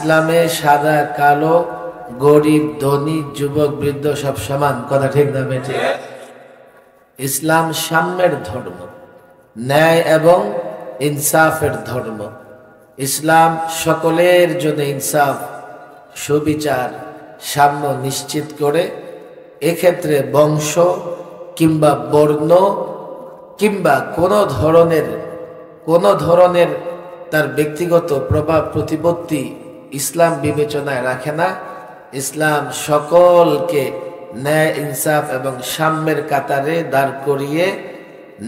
ইসলামে সাদা কালো, গরিব ধনী, যুবক বৃদ্ধ সব সমান, কথা ঠিক না বেঠিক? ইসলাম সাম্যের ধর্ম, ন্যায় এবং ইনসাফের ধর্ম। ইসলাম সকলের জন্য ইনসাফ, সুবিচার, সাম্য নিশ্চিত করে। এক্ষেত্রে বংশ কিংবা বর্ণ কিংবা কোনো ধরনের তার ব্যক্তিগত প্রভাব প্রতিপত্তি ইসলাম বিবেচনায় রাখে না। ইসলাম সকলকে ন্যায়, ইনসাফ এবং সাম্যের কাতারে দাঁড় করিয়ে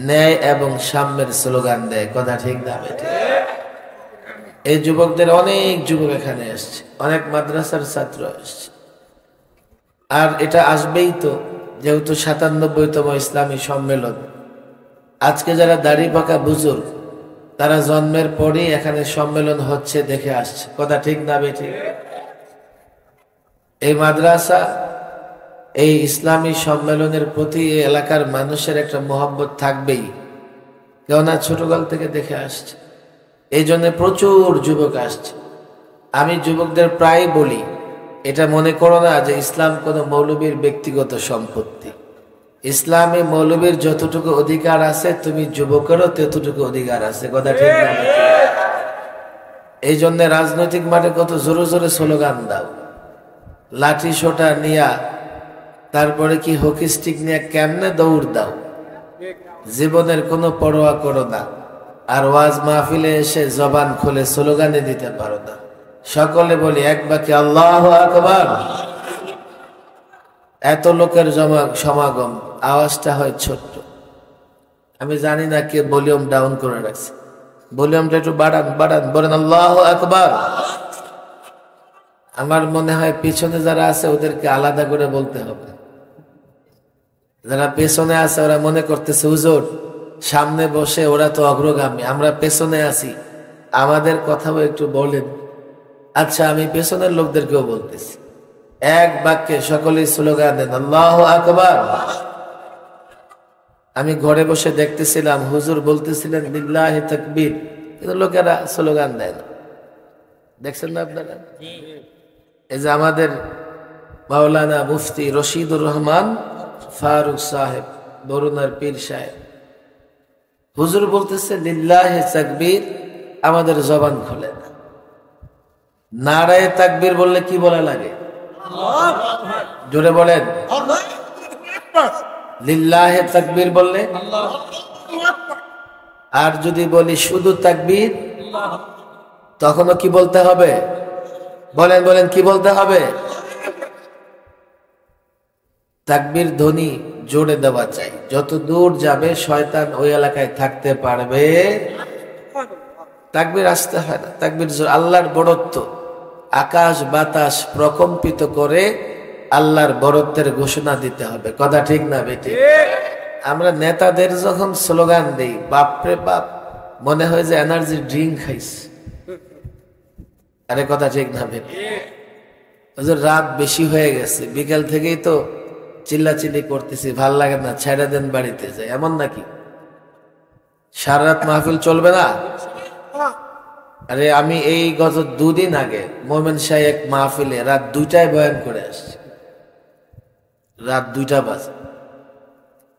ন্যায় এবং সাম্যের স্লোগান দেয়, কথা ঠিক না বেঠিক? এই যুবকদের অনেক যুবক এখানে আসছে, অনেক মাদ্রাসার ছাত্র আসছে, আর এটা আসবেই তো, যেহেতু ৯৭তম ইসলামী সম্মেলন। আজকে যারা দাড়ি পাকা বুজুর্গ, তারা জন্মের পরেই এখানে সম্মেলন হচ্ছে দেখে আসছে, কথা ঠিক না বেঠিক? এই মাদ্রাসা, এই ইসলামী সম্মেলনের প্রতি এলাকার মানুষের একটা মহব্বত থাকবেই, কেননা ছোটকাল থেকে দেখে আসছে। এই জন্য প্রচুর যুবক আসছে। আমি যুবকদের প্রায় বলি, এটা মনে করো না যে ইসলাম কোনো মৌলবীর ব্যক্তিগত সম্পত্তি। ইসলামে মৌলবীর যতটুকু অধিকার আছে, তুমি যুবকেরও ততটুকু অধিকার আছে, কথা ঠিক না? এই জন্য রাজনৈতিক মাঠে কত জোরে জোরে স্লোগান দাও, লাঠি সোটা নিয়া, তারপরে কি হকি স্টিক নিয়ে কেমনে দৌড় দাও, জীবনের কোনো পরোয়া করো না, আর ওয়াজ মাহফিলে এসে জবান খুলে স্লোগানে দিতে পারো না। সকলে বলি এক বাক্যে আল্লাহু আকবার। এত লোকের সমাগম, আওয়াজটা হয় ছোট্ট। আমি জানি না কে ভলিউম ডাউন করে রাখছে, ভলিউমটা একটু বাড়ান বাড়ান, বলেন আল্লাহু আকবার। আমার মনে হয় পিছনে যারা আছে ওদেরকে আলাদা করে বলতে হবে। যারা পেছনে আছে ওরা মনে করতেছে হুজুর সামনে বসে, ওরা তো অগ্রগামী, আমরা পেছনে আছি, আমাদের কথাও একটু বলেন। আচ্ছা, আমি পেছনের লোকদেরকেও বলতেছি, এক বাক্যে সকলেই স্লোগান দেন আল্লাহু আকবার। আমি ঘরে বসে দেখতেছিলাম, হুজুর বলতেছিলেন লিল্লাহি তাকবীর, কিন্তু লোকেরা স্লোগান দেয় না। দেখছেন না আপনারা? এই যে আমাদের মাওলানা মুফতি রশিদুর রহমান ফারুক সাহেব, বরুণার পীর সাহেব, হুজুর বলতেছে লিল্লাহি তাকবীর, আমাদের জবান খোলে না। নারায়ে তাকবীর বললে কি বলা লাগে? জোরে বলেন। লিল্লাহি তাকবীর বললে, আর যদি বলি শুধু তাকবীর, তখনও কি বলতে হবে? বলেন বলেন, কি বলতে হবে? তাকবীর ধ্বনি জোরে দেওয়া চাই, যত দূর যাবে শয়তান ওই এলাকায় থাকতে পারবে। তাকবীর আসতে হয় না, তাকবীর আল্লাহর বড়ত্ব, আকাশ বাতাস প্রকম্পিত করে আল্লাহর বড়ত্বের ঘোষণা দিতে হবে, কথা ঠিক না বেঠিক? আমরা নেতাদের যখন স্লোগান দেই, বাপরে বাপ, মনে হয় যে এনার্জি ড্রিঙ্ক খাইছে। আরে কথা ঠিক না বেঠিক? রাত বেশি হয়ে গেছে, বিকেল থেকেই তো চিল্লাচিল্লি করতেছি, ভাল লাগে না, ছেড়ে দেন, বাড়িতে যাই, এমন নাকি? সারা রাত মাহফিল চলবে না? আরে আমি এই গত দুদিন আগে মোমেন শাহ এক মাহফিলে রাত 2টায় বয়ান করে আসছি, রাত 2টা বাজে।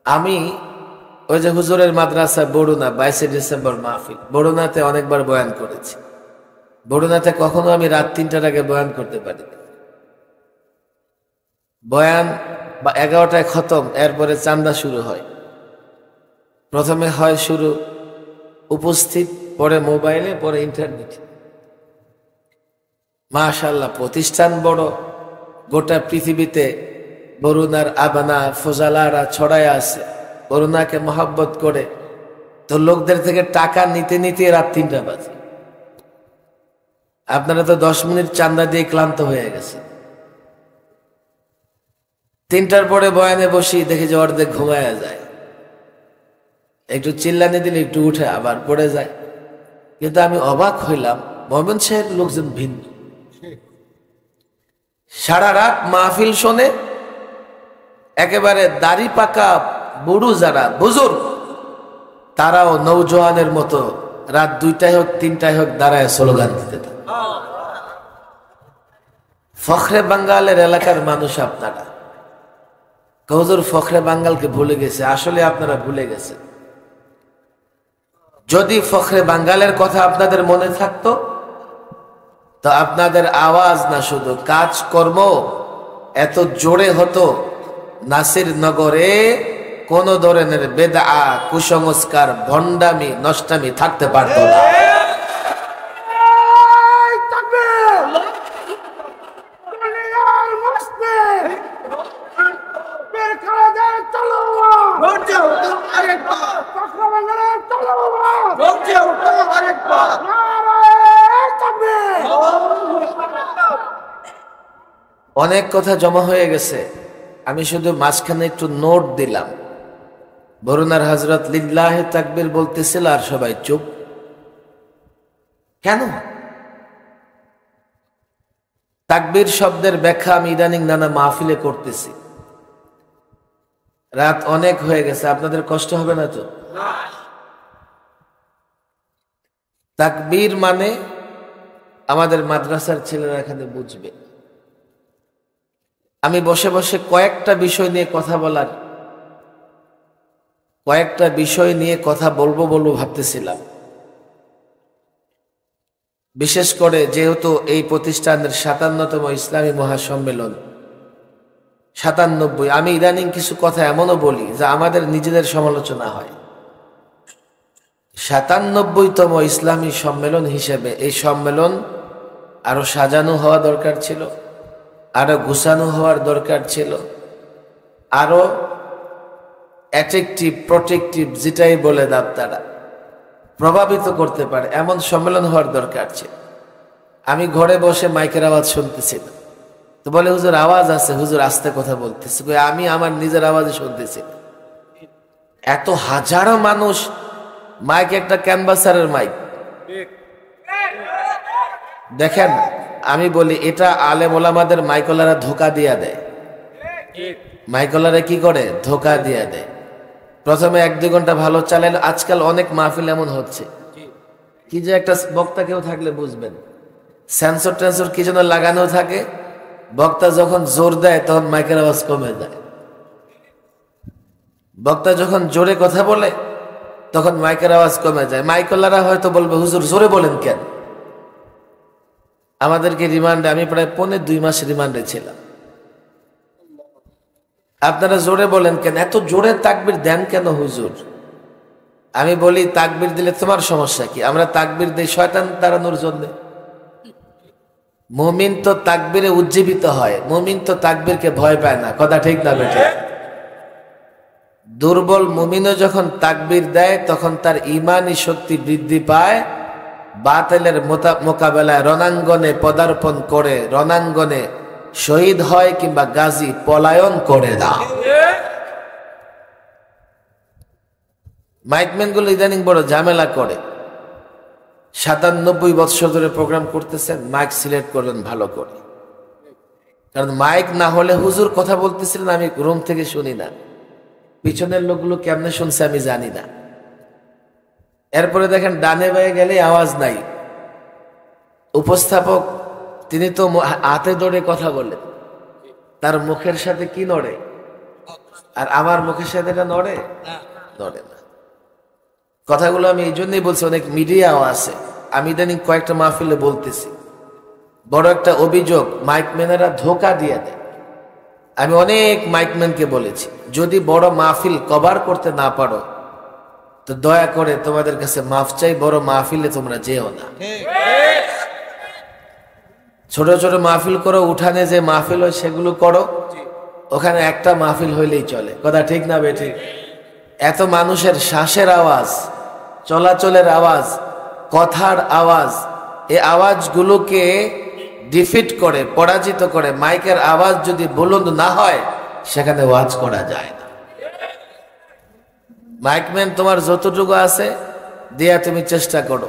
আমি ওই যে হুজুরের মাদ্রাসা বরুণা, 22শে ডিসেম্বর মাহফিল, বরুণাতে অনেকবার বয়ান করেছি। বরুণাতে কখনো আমি রাত 3টার আগে বয়ান করতে পারি। বয়ান 11টায় খতম, এরপরে চান্দা শুরু হয়। প্রথমে হয় শুরু উপস্থিত, পরে মোবাইলে, পরে ইন্টারনেট। মাশাআল্লাহ, প্রতিষ্ঠান বড়, গোটা পৃথিবীতে বরুণার আবানা ফজালারা ছড়ায় আছে, বরুণাকে মহব্বত করে। তো লোকদের থেকে টাকা নিতে নিতে রাত 3টা বাজে। আপনারা তো 10 মিনিট চান্দা দিয়ে ক্লান্ত হয়ে গেছে। 3টার পরে বয়ানে বসি, দেখি যে অর্ধেক ঘুমায়া যায়, একটু চিল্লানি দিলে একটু উঠে আবার পড়ে যায়। কিন্তু আমি অবাক হইলাম, মোমেন সাহেব লোকজন ভিন্ন। সারা রাত মাহফিল শোনে, একেবারে দাড়ি পাকা বুড়ো যারা বুজুর্গ, তারাও নৌজওয়ানের মতো রাত 2টায় হোক 3টায় হোক দাঁড়ায় স্লোগান দিতে থাকে। ফখরে বাঙ্গালের এলাকার মানুষ আপনারা। হুজুর ফখরে বাঙ্গালকে ভুলে গেছে, আসলে আপনারা ভুলে গেছেন। যদি ফখরে বাঙ্গালের কথা আপনাদের মনে থাকতো তো আপনাদের আওয়াজ না শুধু কাজকর্ম এত জোরে হতো, নাসির নগরে কোন ধরনের বেদআ, কুসংস্কার, ভণ্ডামি, নষ্টামি থাকতে পারত না। অনেক কথা জমা হয়ে গেছে, আমি শুধু মাঝখানে একটু নোট দিলাম। বরুণার হযরত লিল্লাহে তাকবীর বলতেছিল আর সবাই চুপ কেন? তাকবীর শব্দের ব্যাখ্যা আমি ইদানিং নানা মাহফিলে করতেছি। রাত অনেক হয়ে গেছে, আপনাদের কষ্ট হবে না তো? তাকবীর মানে আমাদের মাদ্রাসার ছেলেরা এখানে বুঝবে। আমি বসে বসে কয়েকটা বিষয় নিয়ে কথা বলবো ভাবতেছিলাম। বিশেষ করে যেহেতু এই প্রতিষ্ঠানের 57তম ইসলামী মহাসম্মেলন, 97, আমি ইদানিং কিছু কথা এমনও বলি যা আমাদের নিজেদের সমালোচনা হয়। 97তম ইসলামী সম্মেলন হিসেবে এই সম্মেলন আরো সাজানো হওয়া দরকার ছিল, আরো গুছানো হওয়ার দরকার ছিল, আরো অ্যাট্রাকটিভ, প্রোটেক্টিভ, যেটাই বলে আপনারা, প্রভাবিত করতে পারে এমন সম্মেলন হওয়ার দরকার ছিল। আমি ঘরে বসে মাইকের আওয়াজ শুনতেছিলাম, তো বলে হুজুর আওয়াজ আছে, হুজুর আস্তে কথা বলতেছি। আমি আমার নিজের আওয়াজে শুনতেছি। এত হাজারো মানুষ, মাইক একটা ক্যানভাসারের মাইক। দেখেন, আমি বলি এটা আলেম ওলামাদের মাইকলারা ধোকা দিয়া দেয়। মাইকলারা কি করে? ধোকা দিয়া দেয়। প্রথমে 1-2 ঘন্টা ভালো চালালে, আজকাল অনেক মাহফিল এমন হচ্ছে কি যে একটা বক্তা কেউ থাকলে বুঝবেন, সেন্সর টেন্সর কি যেন লাগানো থাকে, বক্তা যখন জোর দেয় তখন মাইকের আওয়াজ কমে যায়। বক্তা যখন জোরে কথা বলে তখন মাইকের আওয়াজ কমে যায়। মাইকলারা হয়তো বলবে হুজুর জোরে বলেন কেন? আমাদেরকে রিমান্ডে, আমি প্রায় 1.5-2 মাস রিমান্ডে ছিলাম। আপনারা জোরে বলেন কেন? এত জোরে তাকবীর দেন কেন হুজুর? আমি বলি তাকবীর দিলে তোমার সমস্যা কি? আমরা তাকবীর দিই শয়তান তাড়ানোর জন্য। মুমিন তো তাকবীরে উজ্জীবিত হয়, মুমিন তো তাকবীরকে ভয় পায় না। কথা ঠিক না বেঠে? দুর্বল মুমিনও যখন তাকবীর দেয় তখন তার ঈমানি শক্তি বৃদ্ধি পায়। বাতিলের মোকাবেলায় রণাঙ্গনে পদার্পণ করে, রণাঙ্গনে শহীদ হয় কিংবা গাজী পলায়ন করে না। মাইকম্যান গুলো ইদানিং বড় ঝামেলা করে। 97 বছর ধরে প্রোগ্রাম করতেছেন, মাইক সিলেক্ট করবেন ভালো করে, কারণ মাইক না হলে হুজুর কথা বলতেছিলেন আমি রুম থেকে শুনি না, পিছনের লোকগুলো কেমনে শুনছে আমি জানি না। এরপরে দেখেন ডানে বায়ে গেলে আওয়াজ নাই। উপস্থাপক তিনি তো হাতে ধরে কথা বলেন, তার মুখের সাথে কি নড়ে? আর আমার মুখের সাথে এটা নড়ে? নড়ে না। কথাগুলো আমি এই জন্যই বলছি, অনেক মিডিয়াও আছে। আমি ইদানিং কয়েকটা মাহফিলে বলতেছি, বড় একটা অভিযোগ, মাইকম্যানেরা ধোকা দিয়ে দেয়। আমি অনেক মাইকম্যানকে বলেছি, যদি বড় মাহফিল কভার করতে না পারো তো দয়া করে তোমাদের কাছে মাফ চাই, বড় মাহফিলে তোমরা যেও না। ছোট ছোট মাহফিল করো, উঠানে যে মাহফিল হয় সেগুলো করো, ওখানে একটা মাহফিল হইলেই চলে। কথা ঠিক না বেঠি? এত মানুষের শ্বাসের আওয়াজ, চলাচলের আওয়াজ, কথার আওয়াজ, এই আওয়াজগুলোকে ডিফিট করে, পরাজিত করে মাইকের আওয়াজ যদি বুলন্দ না হয় সেখানে ওয়াজ করা যায় না। মাইকম্যান তোমার যতটুকু আছে দিয়া তুমি চেষ্টা করো,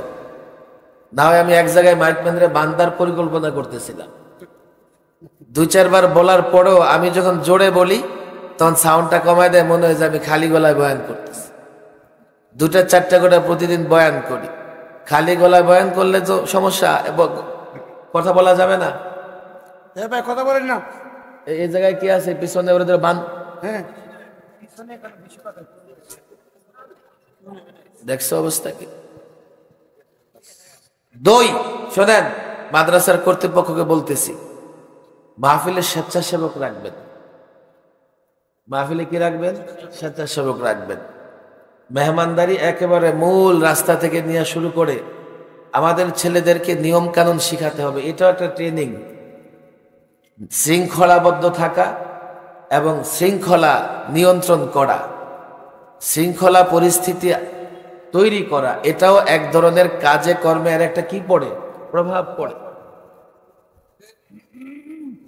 না হয় আমি এক জায়গায় মাইকম্যানরে বান্দার পরিকল্পনা করতেছিলাম। 2-4 বার বলার পরেও আমি যখন জোরে বলি তখন সাউন্ডটা কমায় দেয়, মনে হয় যে আমি খালি গলায় বয়ান করতেছি। 2-4টা করে প্রতিদিন বয়ান করি। খালি গলায় বয়ান করলে তো সমস্যা, কথা বলা যাবে না। ভাই কথা বলেন না। এই জায়গায় কি আছে পিছনে ওদের বান? হ্যাঁ, দেখছো অবস্থা কি? দুই, শোনেন, মাদ্রাসার কর্তৃপক্ষকে বলতেছি, মাহফিলে স্বেচ্ছাসেবক রাখবেন। মাহফিলে কি রাখবেন? স্বেচ্ছাসেবক রাখবেন। মেহমানদারি একেবারে মূল রাস্তা থেকে নিয়ে শুরু করে আমাদের ছেলেদেরকে নিয়ম কানুন শিখাতে হবে। এটাও একটা ট্রেনিং। শৃঙ্খলাবদ্ধ থাকা এবং শৃঙ্খলা নিয়ন্ত্রণ করা, শৃঙ্খলা পরিস্থিতি তৈরি করা, এটাও এক ধরনের কাজে কর্মে আর একটা কি পড়ে? প্রভাব পড়ে।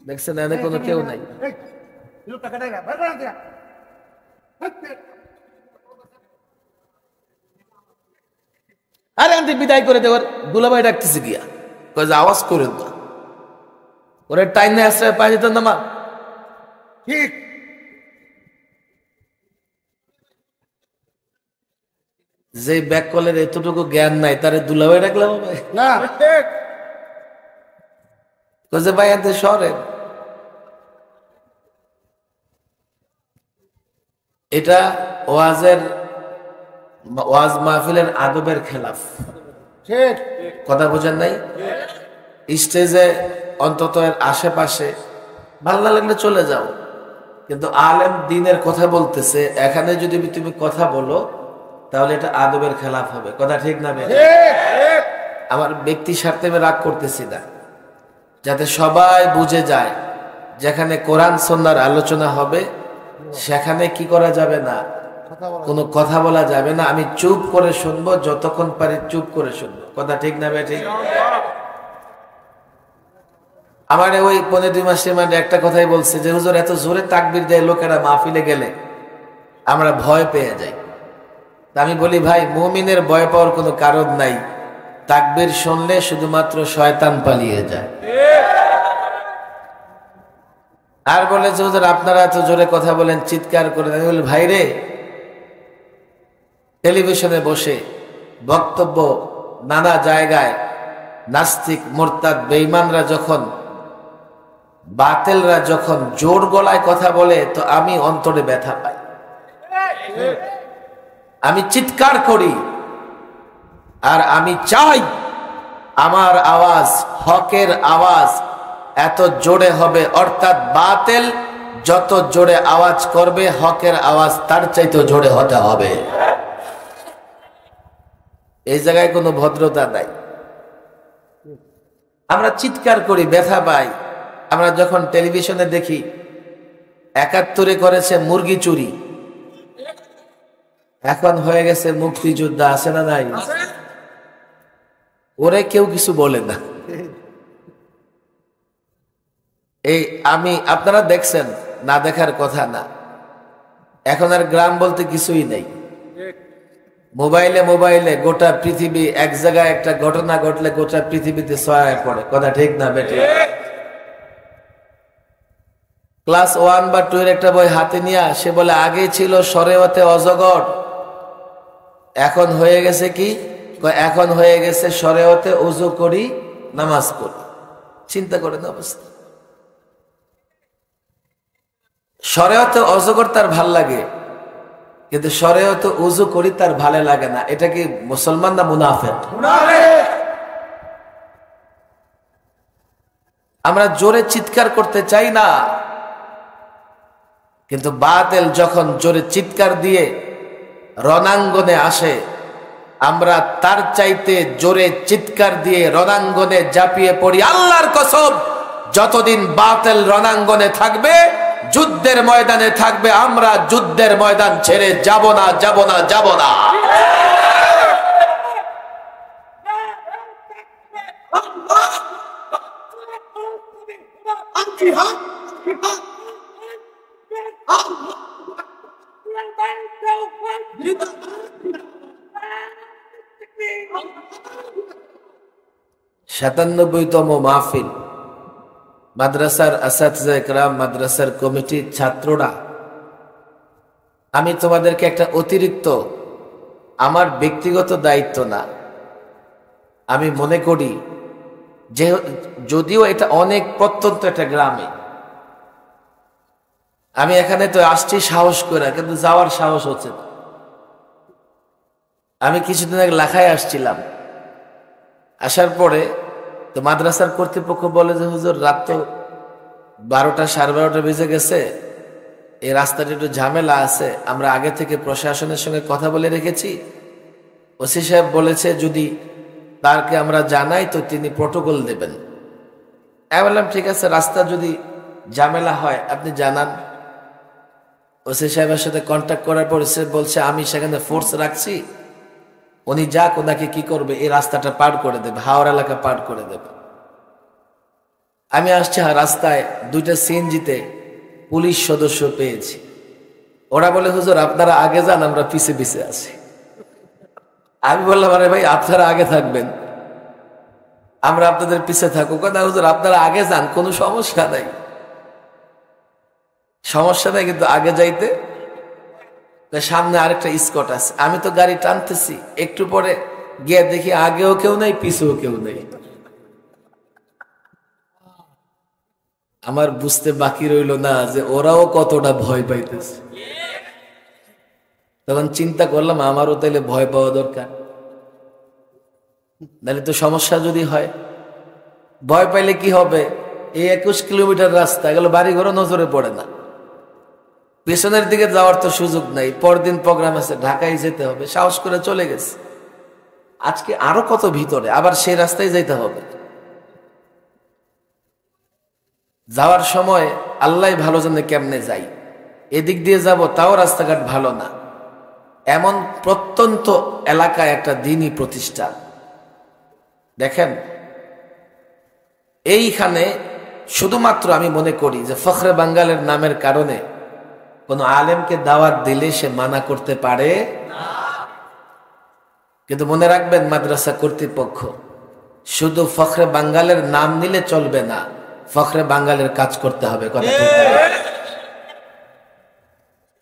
দেখছেন এনে কোনো কেউ নাই। আরে আন্টি বিদায় করে দেওয়ার দুলাভাই ডাকতেছে গিয়া, কয় যে আওয়াজ করেন না, ওরে টাইনে আসছে পাই যেতেন না মা। ঠিক। যে ব্যাক কলের এতটুকু জ্ঞান নাই তারে দুলাভাই ডাকলাম না, যে ভাই আনতে সরেন। এটা ওয়াজ মাহফিলের আদবের খেলাফ। ঠিক। কথা বোঝেন নাই? স্টেজে অন্তত এর আশেপাশে ভালো না লাগলে চলে যাও, কিন্তু আলেম দিনের কথা বলতেছে, এখানে যদি তুমি কথা বলো তাহলে এটা আদবের খেলাফ হবে। কথা ঠিক না? আমার ব্যক্তি স্বার্থে আমি রাগ করতেছি না, যাতে সবাই বুঝে যায় যেখানে কোরআন সুন্নাহর আলোচনা হবে সেখানে কি করা যাবে না, কোনো কথা বলা যাবে না। আমি চুপ করে শুনবো, যতক্ষণ পারি চুপ করে শুনবো। কথা ঠিক না ঠিক? আমার ওই 15-2 মাসের মানে একটা কথাই বলছে যে হুজুর এত জোরে তাকবীর দেয় লোকেরা মাহফিলে গেলে আমরা ভয় পেয়ে যাই। তা আমি বলি ভাই, মুমিনের ভয় পাওয়ার কোনো কারণ নাই। তাকবীর শুনলে শুধুমাত্র শয়তান পালিয়ে যায়। আর বলে যে হুজুর আপনারা এত জোরে কথা বলেন, চিৎকার করেন। আমি বলি ভাই রে, টেলিভিশনে বসে বক্তব্য নানা জায়গায় নাস্তিক মুরতাদ বেঈমানরা যখন, বাতিলরা যখন জোর গলায় কথা বলে তো আমি অন্তরে ব্যথা পাই, আমি চিৎকার করি। আর আমি চাই আমার আওয়াজ, হকের আওয়াজ এত জোরে হবে, অর্থাৎ বাতিল যত জোরে আওয়াজ করবে হকের আওয়াজ তার চাইতে জোরে হতে হবে। এই জায়গায় কোনো ভদ্রতা নাই। আমরা চিৎকার করি, ব্যথা পাই। আমরা যখন টেলিভিশনে দেখি 71-এ করেছে মুরগি চুরি, এখন হয়ে গেছে মুক্তিযোদ্ধা, আছে না নাই? ওরে কেউ কিছু বলে না। এই আপনারা দেখছেন, না দেখার কথা না। এখন আর গ্রাম বলতে কিছুই নেই। মোবাইলে গোটা পৃথিবী, এক জায়গায় একটা ঘটনা ঘটলে গোটা পৃথিবীতে ছড়ায় পড়ে। কথা ঠিক না বেটে? ক্লাস 1 বা 2 এর একটা বই হাতে নিয়ে সে বলে আগে ছিল শরেয়তে অজগর, এখন হয়ে গেছে কি? এখন হয়ে গেছে শরেয়তে ওযু করি, নামাজ পড়ি। চিন্তা করেন অবস্থা। শরেয়তে অজগর তার ভাল লাগে, কিন্তু শরেয়তে ওযু করি তার ভালো লাগে না। এটা কি মুসলমান না মুনাফিক? আমরা জোরে চিৎকার করতে চাই না, কিন্তু বাতিল যখন জোরে চিৎকার দিয়ে রণাঙ্গনে আসে, আমরা তার চাইতে জোরে চিৎকার দিয়ে রণাঙ্গনে ঝাঁপিয়ে পড়ি। আল্লাহর কসম, যতদিন বাতিল রণাঙ্গনে থাকবে, যুদ্ধের ময়দানে থাকবে, আমরা যুদ্ধের ময়দান ছেড়ে যাব না, যাব না, যাব না। সাতানব্বইতম মাহফিল, মাদ্রাসার আসাতিজা ইকরাম, মাদ্রাসার কমিটি, ছাত্ররা, আমি তোমাদেরকে একটা অতিরিক্ত, আমার ব্যক্তিগত দায়িত্ব না, আমি মনে করি যে যদিও এটা অনেক প্রত্যন্ত একটা গ্রামে, আমি এখানে তো আসছি সাহস করে, কিন্তু যাওয়ার সাহস হচ্ছে না। আমি কিছুদিন আগে লাখায় আসছিলাম, আসার পরে তো মাদ্রাসার কর্তৃপক্ষ বলে যে হুজুর রাত তো 12টা সাড়ে 12টা বেজে গেছে, এই রাস্তাটা একটু ঝামেলা আছে, আমরা আগে থেকে প্রশাসনের সঙ্গে কথা বলে রেখেছি, ওসি সাহেব বলেছে যদি তারকে আমরা জানাই তো তিনি প্রটোকল দেবেন। আমি বললাম ঠিক আছে, রাস্তা যদি ঝামেলা হয় আপনি জানান। ওসি সাহেবের সাথে কন্ট্যাক্ট করার পর সে বলছে আমি সেখানে ফোর্স রাখছি, উনি যাক, ওনাকে কি করবে, এই রাস্তাটা পার করে দেবে, হাওড় এলাকা পার করে দেবে। আমি আসছি রাস্তায় 2টা সিএনজিতে পুলিশ সদস্য পেয়েছি। ওরা বলে হুজুর আপনারা আগে যান, আমরা পিছে পিছে আছি। আমি বললাম আরে ভাই আপনারা আগে থাকবেন, আমরা আপনাদের পিছে থাকুক না হুজুর, আপনারা আগে যান, কোনো সমস্যা নাই, সমস্যা নাই, কিন্তু আগে যাইতে। সামনে আরেকটা স্কট আছে, আমি তো গাড়ি টানতেছি, একটু পরে গিয়ে দেখি আগেও কেউ নেই পিছেও কেউ নেই। আমার বুঝতে বাকি রইল না যে ওরাও কতটা ভয় পাইতেছে। তখন চিন্তা করলাম আমারও তাইলে ভয় পাওয়া দরকার, নাহলে তো সমস্যা যদি হয়। ভয় পাইলে কি হবে, এই 21 কিলোমিটার রাস্তা, এগুলো বাড়ি ঘরও নজরে পড়ে না, পেছনের দিকে যাওয়ার তো সুযোগ নাই। পরদিন প্রোগ্রাম আছে, ঢাকায় যেতে হবে, সাহস করে চলে গেছে। আজকে আরো কত ভিতরে, আবার সেই রাস্তায় যাইতে হবে। যাওয়ার সময় আল্লাহ ভালো জানে কেমনে যাই, এদিক দিয়ে যাব তাও রাস্তাঘাট ভালো না, এমন প্রত্যন্ত এলাকায় একটা দ্বীনি প্রতিষ্ঠান। দেখেন এইখানে শুধুমাত্র আমি মনে করি যে ফখরে বাঙ্গালের নামের কারণে কোন আলেমকে দাওয়াত দিলে সে মানা করতে পারে না। কিন্তু মনে রাখবেন মাদ্রাসা কর্তৃপক্ষ, শুধু ফখরে বাঙ্গালের নাম নিলে চলবে না, ফখরে বাঙ্গালের কাজ করতে হবে। কথা ঠিক না?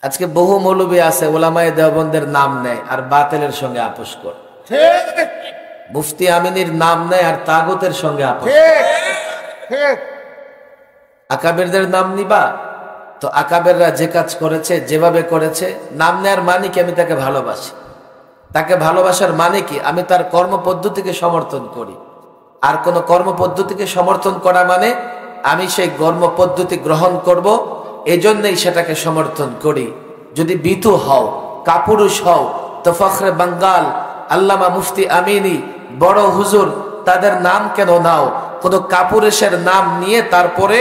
আজকে বহু মৌলবী আছে ওলামায়ে দেওবন্দের নাম নেয় আর বাতিলের সঙ্গে আপোষ করে, মুফতি আমিনীর নাম নেয় আর তাগুতের সঙ্গে আপোষ। আকাবেরদের নাম নিবা তো আকাবেররা যে কাজ করেছে যেভাবে করেছে, নাম নেয়ার মানে কি আমি তাকে ভালোবাসি, তাকে ভালোবাসার মানে কি আমি তার কর্মপদ্ধতিকে সমর্থন করি। আর কোন কর্মপদ্ধতিকে সমর্থন করা মানে আমি সেই কর্মপদ্ধতি গ্রহণ করব, এজন্যই সেটাকে সমর্থন করি। যদি বিতু হও, কাপুরুষ হও, তো ফখরে বাঙ্গাল, আল্লামা মুফতি আমিনী, বড় হুজুর, তাদের নাম কেন নাও? কোন কাপুরুষের নাম নিয়ে তারপরে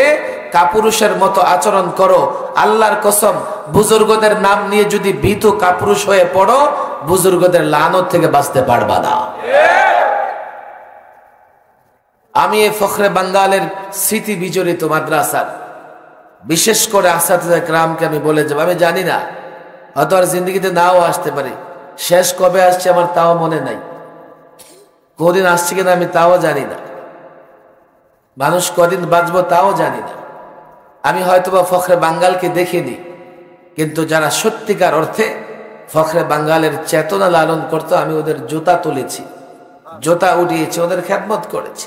কাপুরুষের মতো আচরণ করো। আল্লাহর কসম, বুজুর্গদের নাম নিয়ে যদি ভীতু কাপুরুষ হয়ে পড়ো, বুজুর্গদের লানত থেকে বাঁচতে পারবা না। আমি এই ফখরে বাঙ্গালের স্মৃতি বিজড়িত মাদ্রাসার বিশেষ করে আসাতিজা کرامকে আমি বলে যাব, আমি জানি না, হয়তো আর জিন্দগিতে নাও আসতে পারি, শেষ কবে আসছে আমার তাও মনে নাই, কদিন আসছে কিনা আমি তাও জানি না, মানুষ কদিন বাঁচবো তাও জানি না। আমি হয়তোবা ফখরে বাঙ্গালকে দেখিনি, কিন্তু যারা সত্যিকার অর্থে ফখরে বাঙ্গালের চেতনা লালন করতো, আমি ওদের জুতা তুলেছি, জুতা উঠিয়েছি, ওদের খেদমত করেছি।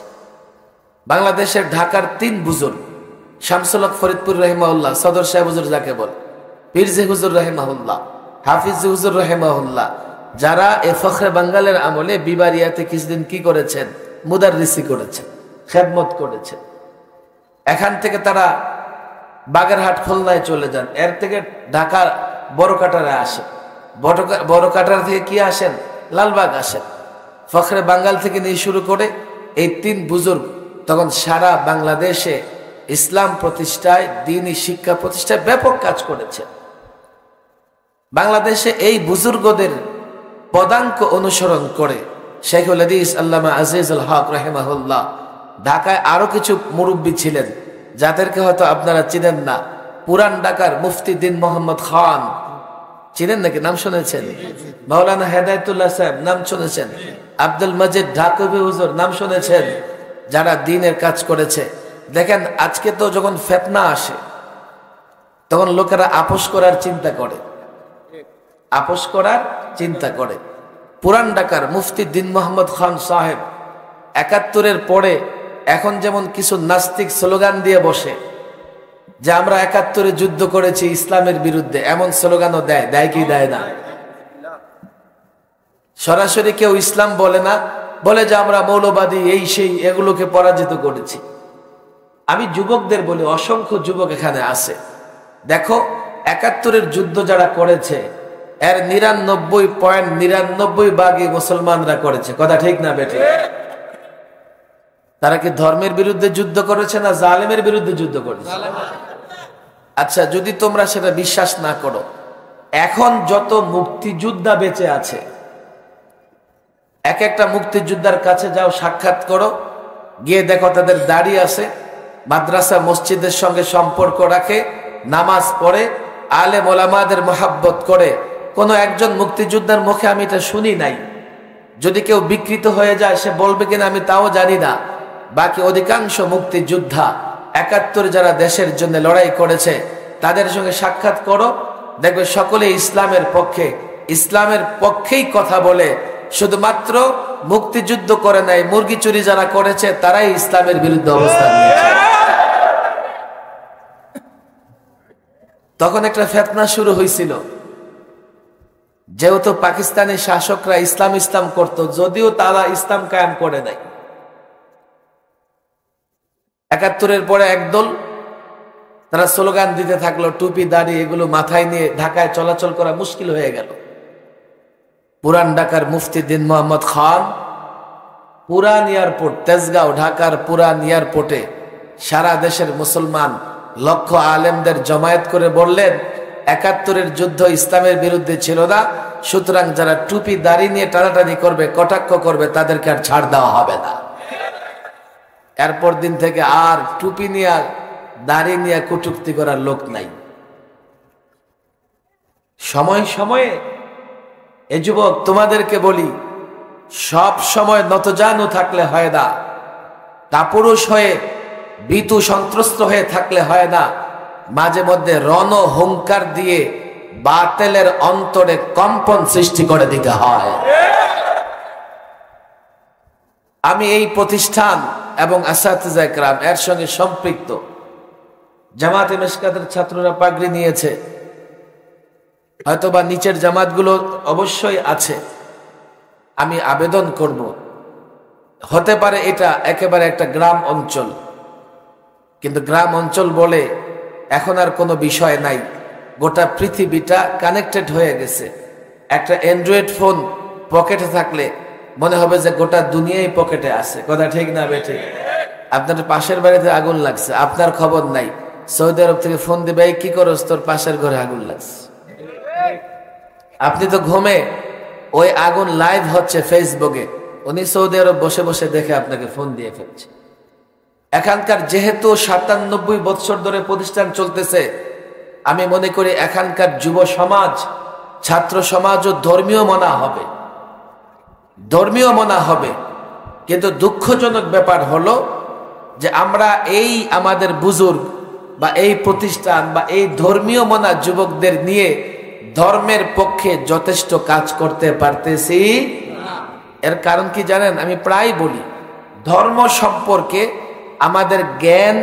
বাংলাদেশের ঢাকার 3 বুজুর্গ, শামসুল হক ফরিদপুর রহিমাহুল্লাহ, সদর সাহেব হুজুর যাকে বল, পীরজি হুজুর রহিমাহুল্লাহ, হাফিজি হুজুর রহিমাহুল্লাহ, যারা এ ফখরে বাঙ্গালের আমলে বিবারিয়াতে কিছুদিন কি করেছেন, মুদাররিসি করেছেন, খেদমত করেছেন। এখান থেকে তারা বাগেরহাট খুলনায় চলে যান, এর থেকে ঢাকা বড়কাটারে আসেন, বড়কাটার থেকে কি আসেন, লালবাগ আসেন। ফখরে বাঙ্গাল থেকে নিয়ে শুরু করে এই 3 বুজুর্গ তখন সারা বাংলাদেশে ইসলাম প্রতিষ্ঠায়, দ্বীনি শিক্ষা প্রতিষ্ঠায় ব্যাপক কাজ করেছে। বাংলাদেশে এই বুজুর্গদের পদাঙ্ক অনুসরণ করে শেখুল হাদিস আল্লামা আজিজুল হক রাহিমাহুল্লাহ, ঢাকায় আরো কিছু মুরব্বী ছিলেন যাদেরকে হয়তো আপনারা চিনেন না। পুরান ঢাকার মুফতি দিন মোহাম্মদ খান চিনেন নাকি, নাম শুনেছেন? মাওলানা হেদায়েতুল্লাহ সাহেব নাম শুনেছেন? আব্দুল মজিদ ঢাকবি হুজুর নাম শুনেছেন? যারা দ্বীনের কাজ করেছে। দেখেন আজকে তো যখন ফিতনা আসে তখন লোকেরা আপোষ করার চিন্তা করে, আপোষ করার চিন্তা করে। পুরান ঢাকার মুফতি দিন মোহাম্মদ খান সাহেব 71-এর পরে এখন যেমন কিছু নাস্তিক স্লোগান দিয়ে বসে যে আমরা ৭১-এ যুদ্ধ করেছি ইসলামের বিরুদ্ধে, এমন স্লোগানও দেয় কি দেয় না? সরাসরি কেউ ইসলাম বলে না, বলে যে আমরা মৌলবাদী এই সেই, এগুলোকে পরাজিত করেছি। আমি যুবকদের বলি, অসংখ্য যুবক এখানে আছে, দেখো ৭১-এর যুদ্ধ যারা করেছে এর ৯৯.৯৯ মুসলমানরা করেছে, কথা ঠিক না বেঠিক? তারা কি ধর্মের বিরুদ্ধে যুদ্ধ করেছে না জালেমের বিরুদ্ধে যুদ্ধ করেছে? আচ্ছা, যদি তোমরা সেটা বিশ্বাস না করো, এখন যত মুক্তিযোদ্ধা বেঁচে আছে, এক একটা মুক্তিযোদ্ধার কাছে যাও, সাক্ষাৎ করো, গিয়ে দেখো তাদের দাড়ি আছে, মাদ্রাসা মসজিদের সঙ্গে সম্পর্ক রাখে, নামাজ পড়ে, আলেম ওলামাদের মহাব্বত করে। কোনো একজন মুক্তিযোদ্ধার মুখে আমি এটা শুনি নাই। যদি কেউ বিকৃত হয়ে যায় সে বলবে কিনা আমি তাও জানি না। বাকি অধিকাংশ মুক্তিযোদ্ধা ৭১ যারা দেশের জন্য লড়াই করেছে তাদের সঙ্গে সাক্ষাৎ করো, দেখবে সকলে ইসলামের পক্ষে, ইসলামের পক্ষেই কথা বলে। শুধুমাত্র মুক্তিযুদ্ধ করে নাই, মুরগি চুরি যারা করেছে তারাই ইসলামের বিরুদ্ধে অবস্থান নিয়েছে। তখন একটা ফিতনা শুরু হয়েছিল, যেহেতু পাকিস্তানি শাসকরা ইসলাম ইসলাম করত, যদিও তারা ইসলাম কায়েম করে নাই। ৭১-এর পরে একদল তারা স্লোগান দিতে থাকলো, টুপি দাড়ি এগুলো মাথায় নিয়ে ঢাকায় চলাচল করা মুশকিল হয়ে গেল। পুরান ঢাকার মুফতি দিন মোহাম্মদ খান পুরান এয়ারপোর্ট, তেজগাঁও, ঢাকার পুরান এয়ারপোর্টে সারা দেশের মুসলমান লক্ষ আলেমদের জমায়েত করে বললেন ৭১-এর যুদ্ধ ইসলামের বিরুদ্ধে ছিল না, সুতরাং যারা টুপি দাড়ি নিয়ে টানাটানি করবে, কটাক্ষ করবে, তাদেরকে আর ছাড় দেওয়া হবে না। এরপর দিন থেকে আর টুপি নিয়ে দাড়ি নিয়ে কটূক্তি করার লোক নাই। সময় সময়ে এ যুবক তোমাদেরকে বলি, সব সময় নতজানু থাকলে হয় না, কাপুরুষ হয়ে ভীতু সন্ত্রস্ত হয়ে থাকলে হয় না, মাঝে মধ্যে রণ হুঙ্কার দিয়ে বাতিলের অন্তরে কম্পন সৃষ্টি করে দিতে হয়। আমি এই প্রতিষ্ঠান এবং আসাতিজা کرام এর সঙ্গে সম্পৃক্ত। জামাতে মিশকাতের ছাত্ররা পাগড়ি নিয়েছে, হয়তোবা নিচের জামাতগুলো অবশ্যই আছে। আমি আবেদন করব, হতে পারে এটা একেবারে একটা গ্রাম অঞ্চল, কিন্তু গ্রাম অঞ্চল বলে এখন আর কোনো বিষয় নাই। গোটা পৃথিবীটা কানেক্টেড হয়ে গেছে। একটা অ্যান্ড্রয়েড ফোন পকেটে থাকলে মনে হবে যে গোটা দুনিয়াই পকেটে আছে, কথা ঠিক না বেঠিক? আপনার পাশের বাড়িতে আগুন লাগছে, আপনার খবর নাই, সৌদি আরব থেকে ফোন দিবে, কি করস, তোর পাশের ঘরে আগুন লাগছে। আপনি তো ঘুমে, ওই আগুন লাইভ হচ্ছে ফেসবুকে, উনি সৌদি আরব বসে বসে দেখে আপনাকে ফোন দিয়ে ফেলছে। এখানকার যেহেতু ৯৭ বছর ধরে প্রতিষ্ঠান চলতেছে, আমি মনে করি এখানকার যুব সমাজ, ছাত্র সমাজও ধর্মীয় মনা হবে, ধর্মীয় মনা হবে। কিন্তু দুঃখজনক ব্যাপার হলো যে আমরা এই আমাদের বুজুর্গ বা এই প্রতিষ্ঠান বা এই ধর্মীয় মনা যুবকদের নিয়ে ধর্মের পক্ষে যথেষ্ট কাজ করতে পারতেছি। এর কারণ কি জানেন? আমি প্রায় বলি, ধর্ম সম্পর্কে আমাদের জ্ঞান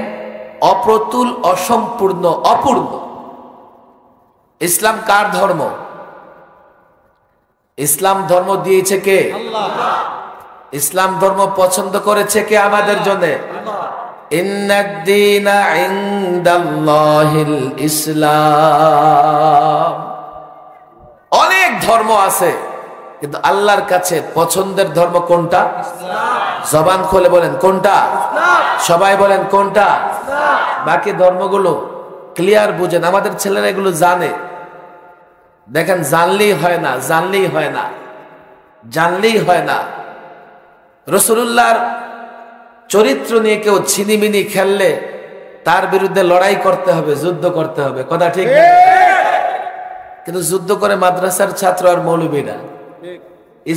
অপ্রতুল, অসম্পূর্ণ, অপূর্ণ। ইসলাম কার ধর্ম? ইসলাম ধর্ম দিয়েছে কে? ইসলাম ধর্ম পছন্দ করেছে কে আমাদের জন্য? ইন্নাদ-দীনা ইনদাল্লাহিল ইসলাম। অনেক ধর্ম আছে, কিন্তু আল্লাহর কাছে পছন্দের ধর্ম কোনটা? জবান খুলে বলেন কোনটা? সবাই বলেন কোনটা? বাকি ধর্মগুলো ক্লিয়ার বুঝেন, আমাদের ছেলেরা এগুলো জানে। দেখেন, জানলেই হয় না, জানলেই হয় না, জানলেই হয় না। রাসূলুল্লাহর চরিত্র নিয়ে কেউ ছিনিমিনি খেললে তার বিরুদ্ধে লড়াই করতে হবে, যুদ্ধ করতে হবে, কথা ঠিক না? কিন্তু যুদ্ধ করে মাদ্রাসার ছাত্র আর মৌলবীরা,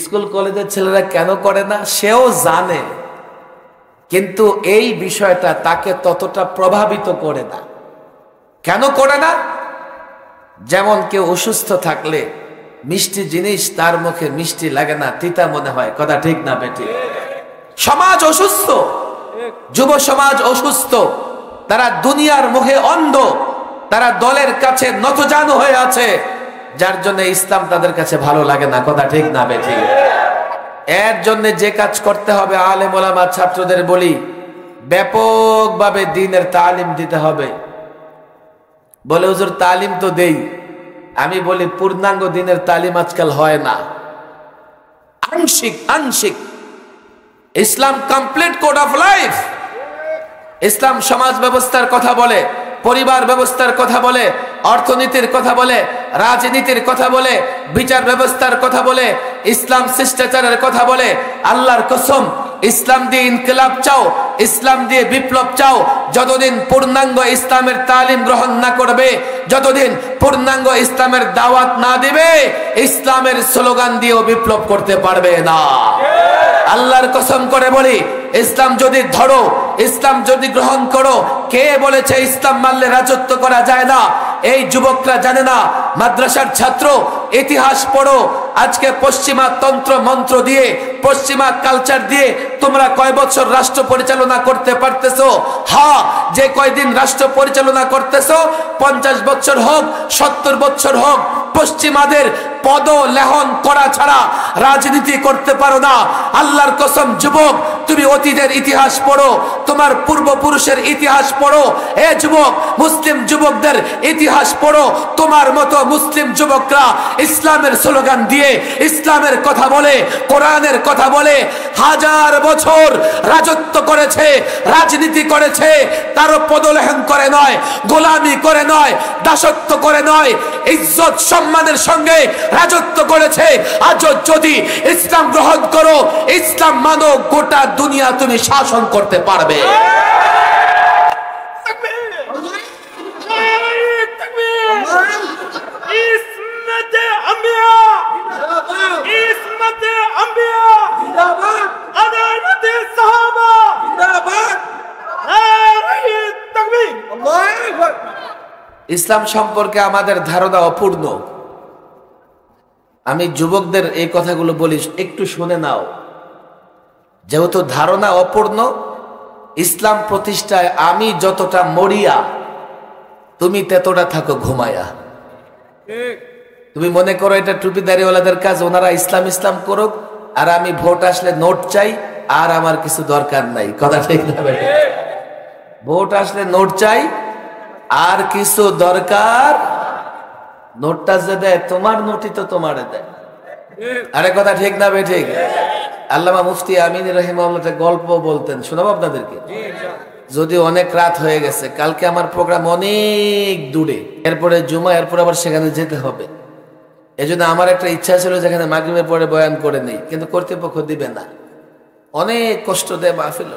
স্কুল কলেজের ছেলেরা কেন করে না? সেও জানে, কিন্তু এই বিষয়টা তাকে ততটা প্রভাবিত করে না। কেন করে না? যেমন কেউ অসুস্থ থাকলে মিষ্টি জিনিস তার মুখে মিষ্টি লাগে না, তিতা মনে হয়, কথা ঠিক না বেঠিক? সমাজ অসুস্থ, যুব সমাজ অসুস্থ, তারা দুনিয়ার মুখে অন্ধ, তারা দলের কাছে নতজানু হয়ে আছে, যার জন্য ইসলাম তাদের কাছে ভালো লাগে না। কথা ঠিক না বেঠিক? এর জন্য যে কাজ করতে হবে, আলেম ওলামা ছাত্রদের বলি, ব্যাপকভাবে দ্বীনের তালিম দিতে হবে। বলে হুজুর তালিম তো দেই, আমি বলি পূর্ণাঙ্গ দ্বীনের তালিম আজকাল হয় না, আংশিক আংশিক। ইসলাম কমপ্লিট কোড অফ লাইফ। ইসলাম সমাজ ব্যবস্থার কথা বলে, পরিবার ব্যবস্থার কথা বলে, অর্থনীতির কথা বলে, রাজনীতির কথা বলে, বিচার ব্যবস্থার কথা বলে, ইসলাম শিষ্টাচারের কথা বলে। আল্লাহর কসম, ইসলাম দিয়ে ইনকিলাব চাও, ইসলাম দিয়ে বিপ্লব চাও, যতদিন পূর্ণাঙ্গ ইসলামের তালিম গ্রহণ না করবে, যতদিন পূর্ণাঙ্গ ইসলামের দাওয়াত না দিবে, ইসলামের স্লোগান দিয়েও বিপ্লব করতে পারবে না। আল্লাহর কসম করে বলি, ইসলাম যদি ধরো, ইসলাম যদি গ্রহণ করো, কে বলেছে ইসলাম মানলে রাজত্ব করা যায় না? এই যুবকরা জানে না, মাদ্রাসার ছাত্র, ইতিহাস পড়ো। আজকে পশ্চিমা তন্ত্র মন্ত্র দিয়ে, পশ্চিমা কালচার দিয়ে তোমরা কয় বছর রাষ্ট্র পরিচালনা করতে পারতেছো? হ্যাঁ, যে কয়দিন রাষ্ট্র পরিচালনা করতেছো, 50 বছর হোক, 70 বছর হোক, পশ্চিমাদের পদ লেহন করা ছাড়া রাজনীতি করতে পারো না। আল্লাহর কসম যুবক, তুমি অতীতের ইতিহাস পড়ো, তোমার পূর্বপুরুষের ইতিহাস পড়ো। এ যুবক, মুসলিম যুবকদের ইতিহাস পড়ো। তোমার মতো মুসলিম যুবকরা ইসলামের স্লোগান দিয়ে, ইসলামের কথা বলে, কোরআনের কথা বলে হাজার বছর রাজত্ব করেছে, রাজনীতি করেছে। তারও পদলেহন করে নয়, গোলামি করে নয়, দাসত্ব করে নয়, ইজ্জত সম্মানের সঙ্গে রাজত্ব করেছে। আজ যদি ইসলাম গ্রহণ করো, ইসলাম মানো, গোটা দুনিয়া তুমি শাসন করতে পারবে। ইসলাম সম্পর্কে আমাদের ধারণা অপূর্ণ। আমি যুবকদের এই কথাগুলো বলি, একটু শুনে নাও। যেহেতু ধারণা অপূর্ণ, ইসলাম প্রতিষ্ঠায় আমি যতটা মরিয়া, তুমি ততটা থাকো ঘুমায়া। তুমি মনে করো এটা টুপি দাড়িওয়ালাদের কাজ, ওনারা ইসলাম ইসলাম করুক, আর আমি ভোট আসলে নোট চাই, আর আমার কিছু দরকার নাই। কথা ঠিক না? ভোট আসলে নোট চাই, আর কিছু দরকার। নোটটা যে দেয়, তোমার নোটই তো তোমার দেয়। আরে কথা ঠিক না বে ঠিক? আল্লামা মুফতি আমিন রাহিমাহুল্লাহ একটা গল্প বলতেন, শোনাবো আপনাদেরকে। যদি অনেক রাত হয়ে গেছে, কালকে আমার প্রোগ্রাম অনেক দূরে, এরপরে জুমা, এরপর আবার সেখানে যেতে হবে। এজন্য আমার একটা ইচ্ছা ছিল যেখানে মাগরিবের পরে বয়ান করে নেই, কিন্তু কর্তৃপক্ষ দিবে না। অনেক কষ্ট দেয় মাহফিল,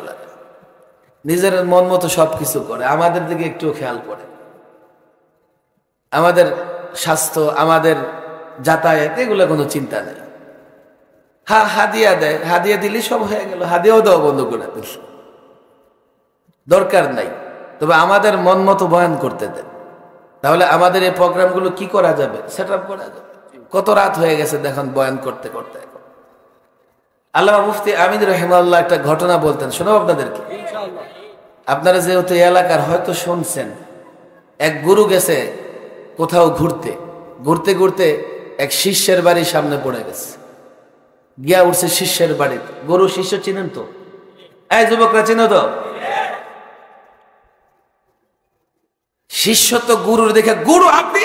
নিজের মন মতো সবকিছু করে, আমাদের দিকে একটু খেয়াল করে। আমাদের স্বাস্থ্য, আমাদের যাতায়াত, এগুলো কোনো চিন্তা নেই। হ্যাঁ, হাদিয়া দেয়, হাদিয়া দিলে সব হয়ে গেল, হাদিয়াও দেওয়া বন্ধ করে দিল, দরকার নাই। তবে আমাদের মন মতো বয়ান করতে দেন, তাহলে আমাদের এই প্রোগ্রামগুলো কি করা যাবে, সেট আপ করা যাবে। কত রাত হয়ে গেছে দেখুন বয়ান করতে করতে। আল্লামা মুফতি আমিন রাহিমাহুল্লাহ একটা ঘটনা বলতেন, শোনাবো আপনাদেরকে। আপনারা যেহেতু এলাকার, হয়তো শুনছেন। এক গুরু গেছে কোথাও ঘুরতে, ঘুরতে ঘুরতে এক শিষ্যের বাড়ির সামনে পড়ে গেছে, গিয়া উঠছে শিষ্যের বাড়িতে। গুরু শিষ্য চিনেন তো? এই যুবকরা চিনো তো? শিষ্য তো গুরুর দেখে, গুরু আপনি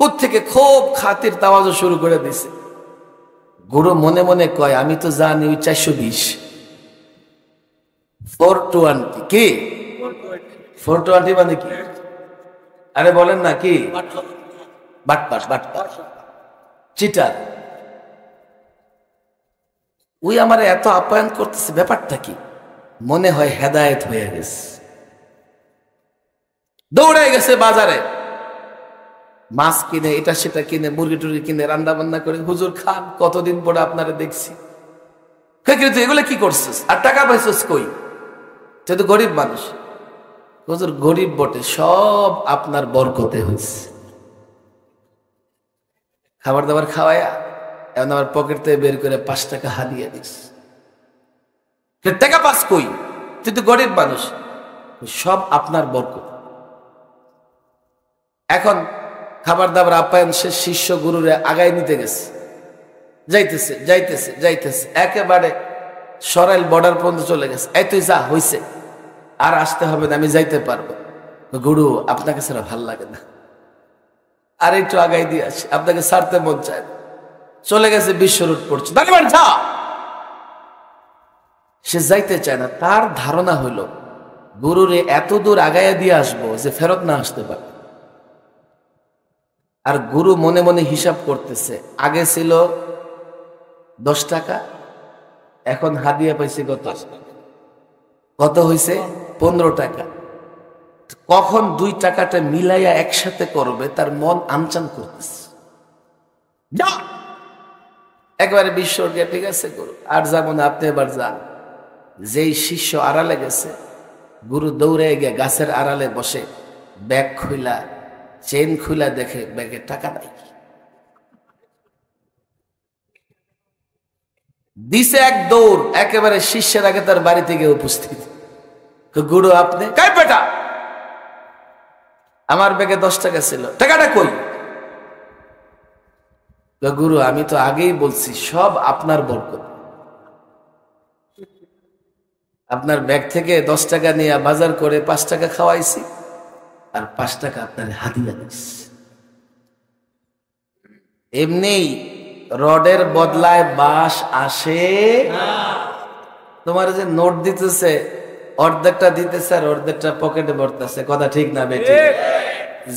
কোত্থেকে, খুব খাতির তাওয়াজু শুরু করে দিছে। গুরু মনে মনে কয়, আমি তো জানি ওই 420 420 কি 420 মানে কি? আরে বলেন না কি? বাটপাট, বাটপাট, চিটার। ওই আমার এত আপ্যায়ন করতেছে, ব্যাপারটা কি? মনে হয় হেদায়েত হয়ে গেছে, দৌড়ে গেছে বাজারে, মাছ কিনে, এটা সেটা কিনে, মুরগি টুরগি কিনে রান্না বান্না করে, হুজুর খান, কতদিন পরে আপনারা দেখছি। কিন্তু এগুলো কি করছিস, আর টাকা পাইছিস কই? তুই তো গরিব মানুষ। হুজুর গরিব বটে, সব আপনার বরকতে হয়েছে। খাবার দাবার খাওয়ায়া এখন আমার পকেট থেকে বের করে 5 টাকা হাদিয়া দিস। টাকা পাস কই, তুই তো গরিব মানুষ। সব আপনার বরকত। এখন খাবার দাবার আপ্যায়ন শেষ, শিষ্য গুরুরে আগায় নিতে গেছে, যাইতেছে যাইতেছে যাইতেছে, একেবারে সরাইল বর্ডার পর্যন্ত চলে গেছে। এই তুই যা, হইছে, আর আসতে হবে না, আমি যাইতে পারবো। গুরু আপনাকে ছাড়া ভাল লাগে না, আর একটু আগাই দিয়ে আসি, আপনাকে ছাড়তে মন চায় না। চলে গেছে, বিশ্ব রুট পড়ছে, যা। সে যাইতে চায় না। তার ধারণা হইল গুরুরে এত দূর আগাইয়া দিয়ে আসবো যে ফেরত না আসতে পারে। আর গুরু মনে মনে হিসাব করতেছে, আগে ছিল 10 টাকা, এখন হাদিয়া পাইছে কত হয়েছে 15 টাকা। কখন 2 টাকাটা মিলাইয়া একসাথে করবে তার মন আনচান করতেছে। যা, একবারে বিশ্ব গিয়া, ঠিক আছে গুরু আর যাবো না, আপনি এবার যান। যেই শিষ্য আড়ালে গেছে, গুরু দৌড়ে গিয়ে গাছের আড়ালে বসে ব্যাগ খুইলা, চেন খুইলা দেখে ব্যাগে টাকা নাই। দিছে এক দৌড়, একেবারে শিষ্যের আগে তার বাড়িতে গিয়ে উপস্থিত। গুরু আপনি কাই বেটা, আমার ব্যাগে 10 টাকা ছিল, টাকাটা কই? গুরু আমি তো আগেই বলছি সব আপনার বরকত। আপনার ব্যাগ থেকে 10 টাকা নিয়ে বাজার করে 5 টাকা খাওয়াইছি, আর 5 টাকা আপনার হাদিয়া দিচ্ছি। এমনি রডের বদলায় বাঁশ আসে। তোমার যে নোট দিতেছে, অর্ধেকটা দিতেছে আর অর্ধেকটা পকেটে ভরতেছে, কথা ঠিক না বেটি?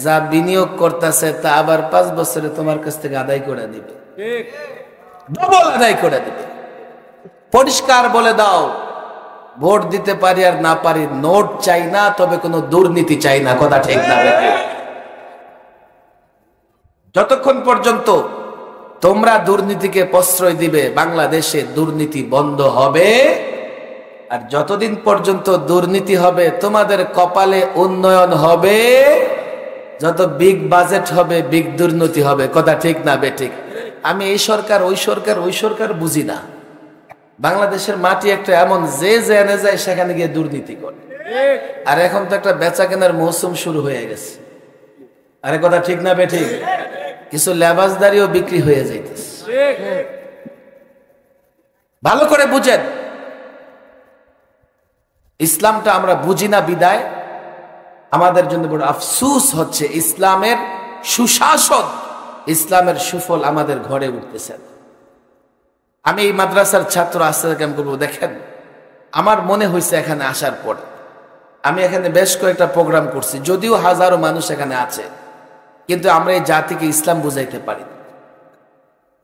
যা বিনিয়োগ করতেছে তা আবার 5 বছরে তোমার কাছ থেকে আদায় করে দিবে, ডবল আদায় করে দিবে। পরিষ্কার বলে দাও, ভোট দিতে পারি আর না পারি, নোট চাই না, তবে কোনো দুর্নীতি চাই না, কথা ঠিক না বেটি? যতক্ষণ পর্যন্ত তোমরা দুর্নীতিকে প্রশ্রয় দিবে, বাংলাদেশে দুর্নীতি বন্ধ হবে। আর যতদিন পর্যন্ত দুর্নীতি হবে, তোমাদের কপালে উন্নয়ন হবে। যত বিগ বাজেট হবে, বিগ দুর্নীতি হবে, কথা ঠিক না বেঠিক? আমি এই সরকার ওই সরকার ওই সরকার বুঝি না। বাংলাদেশের মাটি একটা এমন, যে জেনে যায় সেখানে গিয়ে দুর্নীতি করে। আর এখন তো একটা বেচা কেনার মৌসুম শুরু হয়ে গেছে, আরে কথা ঠিক না বেঠিক? কিছু লেবাসদারিও বিক্রি হয়ে যাইতেছে। ভালো করে বুঝেন, ইসলামটা আমরা বুঝি না বিদায় আমাদের জন্য বড় আফসুস হচ্ছে। ইসলামের সুশাসন, ইসলামের সুফল আমাদের ঘরে উঠতেছে। আমি এই মাদ্রাসার ছাত্র আসতে কেমন করবো দেখেন, আমার মনে হয়েছে এখানে আসার পর, আমি এখানে বেশ কয়েকটা প্রোগ্রাম করছি, যদিও হাজারো মানুষ এখানে আছে, কিন্তু আমরা এই জাতিকে ইসলাম বুঝাইতে পারি না।